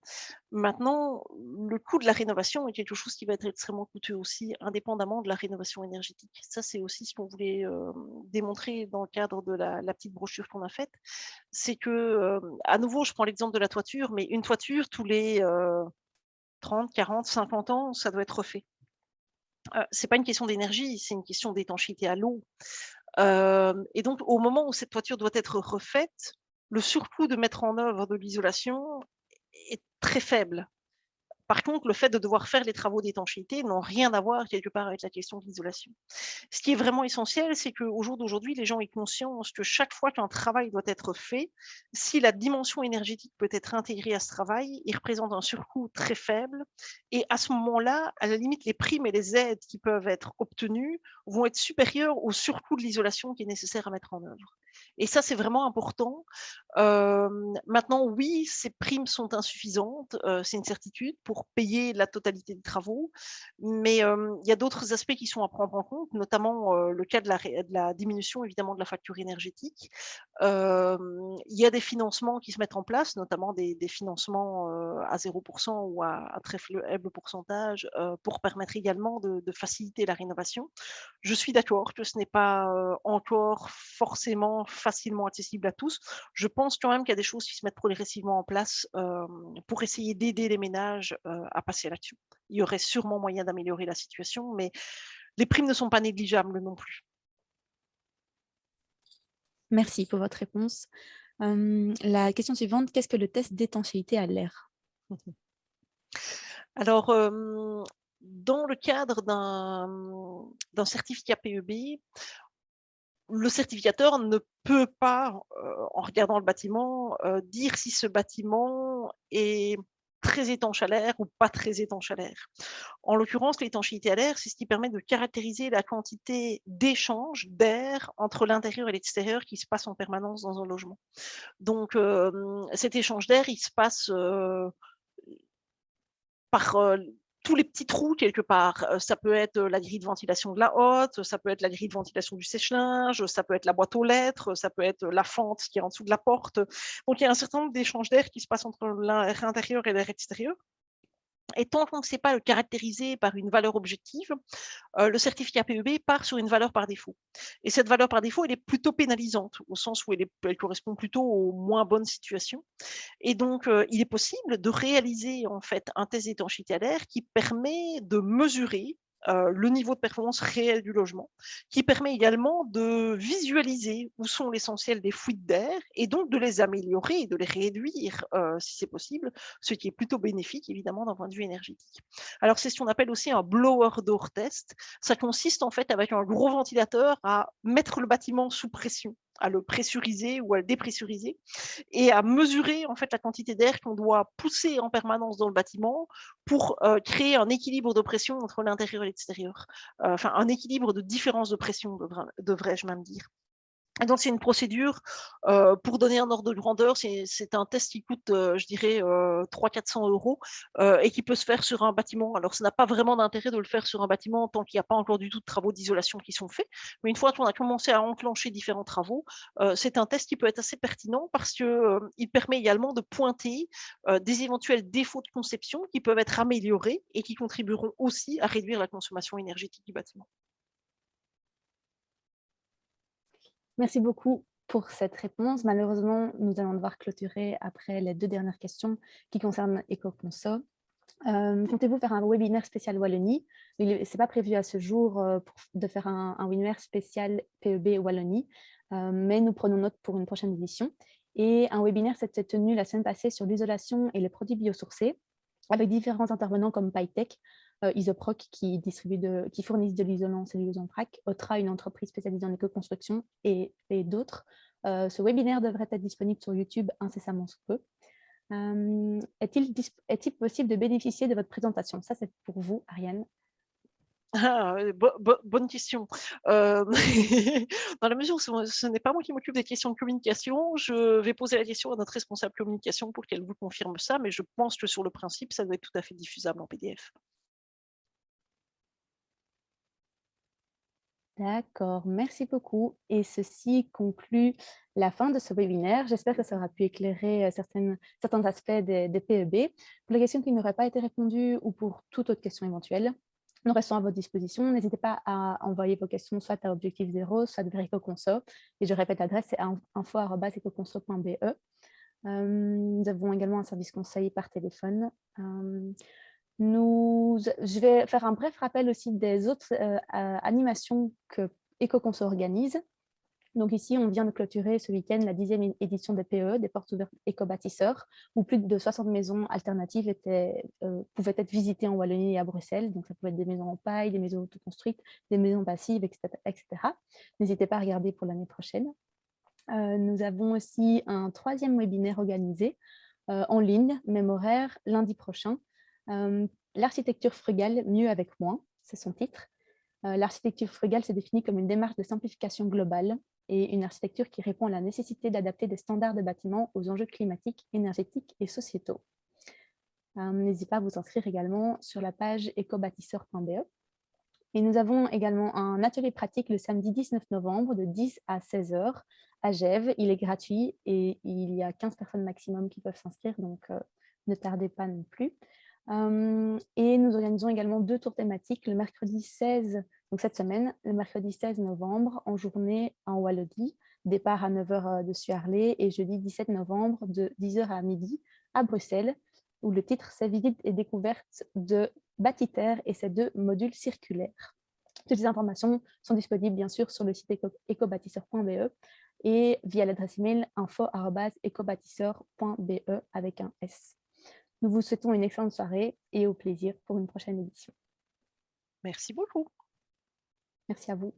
Maintenant, le coût de la rénovation est quelque chose qui va être extrêmement coûteux aussi, indépendamment de la rénovation énergétique. Ça, c'est aussi ce qu'on voulait démontrer dans le cadre de la petite brochure qu'on a faite. C'est que, à nouveau, je prends l'exemple de la toiture, mais une toiture, tous les 30, 40, 50 ans, ça doit être refait. C'est pas une question d'énergie, c'est une question d'étanchéité à l'eau. Et donc au moment où cette toiture doit être refaite, le surcoût de mettre en œuvre de l'isolation est très faible. Par contre, le fait de devoir faire les travaux d'étanchéité n'ont rien à voir quelque part avec la question de l'isolation. Ce qui est vraiment essentiel, c'est qu'au jour d'aujourd'hui, les gens aient conscience que chaque fois qu'un travail doit être fait, si la dimension énergétique peut être intégrée à ce travail, il représente un surcoût très faible. Et à ce moment-là, à la limite, les primes et les aides qui peuvent être obtenues vont être supérieures au surcoût de l'isolation qui est nécessaire à mettre en œuvre. Et ça, c'est vraiment important. Maintenant, oui, ces primes sont insuffisantes, c'est une certitude, pour payer la totalité des travaux, mais il y a d'autres aspects qui sont à prendre en compte, notamment le cas de la diminution évidemment de la facture énergétique. Il y a des financements qui se mettent en place, notamment des financements à 0% ou à un très faible pourcentage, pour permettre également de faciliter la rénovation. Je suis d'accord que ce n'est pas encore forcément facilement accessible à tous. Je pense quand même qu'il y a des choses qui se mettent progressivement en place pour essayer d'aider les ménages à passer à l'action. Il y aurait sûrement moyen d'améliorer la situation, mais les primes ne sont pas négligeables non plus. Merci pour votre réponse. La question suivante, qu'est-ce que le test d'étanchéité à l'air? Alors, dans le cadre d'un certificat PEB, le certificateur ne peut pas, en regardant le bâtiment, dire si ce bâtiment est très étanche à l'air ou pas très étanche à l'air. En l'occurrence, l'étanchéité à l'air, c'est ce qui permet de caractériser la quantité d'échange d'air entre l'intérieur et l'extérieur qui se passe en permanence dans un logement. Donc, cet échange d'air, il se passe par tous les petits trous quelque part. Ça peut être la grille de ventilation de la hotte, ça peut être la grille de ventilation du sèche-linge, ça peut être la boîte aux lettres, ça peut être la fente qui est en dessous de la porte. Donc il y a un certain nombre d'échanges d'air qui se passent entre l'air intérieur et l'air extérieur. Et tant qu'on ne sait pas le caractériser par une valeur objective, le certificat PEB part sur une valeur par défaut. Et cette valeur par défaut, elle est plutôt pénalisante, au sens où elle correspond plutôt aux moins bonnes situations. Et donc, il est possible de réaliser en fait un test d'étanchéité à l'air qui permet de mesurer le niveau de performance réel du logement, qui permet également de visualiser où sont l'essentiel des fuites d'air et donc de les améliorer et de les réduire si c'est possible, ce qui est plutôt bénéfique évidemment d'un point de vue énergétique. Alors c'est ce qu'on appelle aussi un blower door test. Ça consiste en fait avec un gros ventilateur à mettre le bâtiment sous pression, à le pressuriser ou à le dépressuriser et à mesurer en fait la quantité d'air qu'on doit pousser en permanence dans le bâtiment pour créer un équilibre de pression entre l'intérieur et l'extérieur. Enfin, un équilibre de différence de pression, devrais-je même dire. Et donc, c'est une procédure, pour donner un ordre de grandeur, c'est un test qui coûte, je dirais, 300-400 € et qui peut se faire sur un bâtiment. Alors, ça n'a pas vraiment d'intérêt de le faire sur un bâtiment tant qu'il n'y a pas encore du tout de travaux d'isolation qui sont faits. Mais une fois qu'on a commencé à enclencher différents travaux, c'est un test qui peut être assez pertinent parce que, il permet également de pointer, des éventuels défauts de conception qui peuvent être améliorés et qui contribueront aussi à réduire la consommation énergétique du bâtiment. Merci beaucoup pour cette réponse. Malheureusement, nous allons devoir clôturer après les 2 dernières questions qui concernent EcoConso. Comptez-vous faire un webinaire spécial Wallonie? Ce n'est pas prévu à ce jour de faire un webinaire spécial PEB Wallonie, mais nous prenons note pour une prochaine édition. Et un webinaire s'était tenu la semaine passée sur l'isolation et les produits biosourcés, avec différents intervenants comme PyTech, Isoproc qui fournissent de l'isolant cellulose en vrac, Otra, une entreprise spécialisée en éco-construction et d'autres. Ce webinaire devrait être disponible sur YouTube incessamment sous peu. Est-il possible de bénéficier de votre présentation? Ça, c'est pour vous, Ariane. Ah, bonne question. Dans la mesure où ce n'est pas moi qui m'occupe des questions de communication, je vais poser la question à notre responsable communication pour qu'elle vous confirme ça, mais je pense que sur le principe, ça doit être tout à fait diffusable en PDF. D'accord, merci beaucoup. Et ceci conclut la fin de ce webinaire. J'espère que ça aura pu éclairer certains aspects des PEB. Pour les questions qui n'auraient pas été répondues ou pour toute autre question éventuelle, nous restons à votre disposition. N'hésitez pas à envoyer vos questions soit à Objectif Zéro, soit vers EcoConso. Et je répète l'adresse, c'est info@ecoconso.be. Nous avons également un service conseil par téléphone. Je vais faire un bref rappel aussi des autres animations que EcoConso organise. Donc ici, on vient de clôturer ce week-end la 10e édition des PE, des portes ouvertes éco-bâtisseurs, où plus de 60 maisons alternatives pouvaient être visitées en Wallonie et à Bruxelles. Donc ça pouvait être des maisons en paille, des maisons autoconstruites, des maisons passives, etc. N'hésitez pas à regarder pour l'année prochaine. Nous avons aussi un 3e webinaire organisé en ligne, même horaire, lundi prochain. L'architecture frugale, mieux avec moins, c'est son titre. L'architecture frugale se définit comme une démarche de simplification globale et une architecture qui répond à la nécessité d'adapter des standards de bâtiments aux enjeux climatiques, énergétiques et sociétaux. N'hésitez pas à vous inscrire également sur la page ecobâtisseur.be. Et nous avons également un atelier pratique le samedi 19 novembre de 10 à 16 h à Gèves. Il est gratuit et il y a 15 personnes maximum qui peuvent s'inscrire, donc ne tardez pas non plus. Et nous organisons également 2 tours thématiques le mercredi 16, donc cette semaine, le mercredi 16 novembre en journée en Wallonie, départ à 9 h de Suarlé, et jeudi 17 novembre de 10 h à midi à Bruxelles, où le titre c'est Visite et découverte de Bâtiterre et ses 2 modules circulaires. Toutes les informations sont disponibles bien sûr sur le site ecobâtisseur.be et via l'adresse email info@ecobâtisseur.be avec un S. Nous vous souhaitons une excellente soirée et au plaisir pour une prochaine édition. Merci beaucoup. Merci à vous.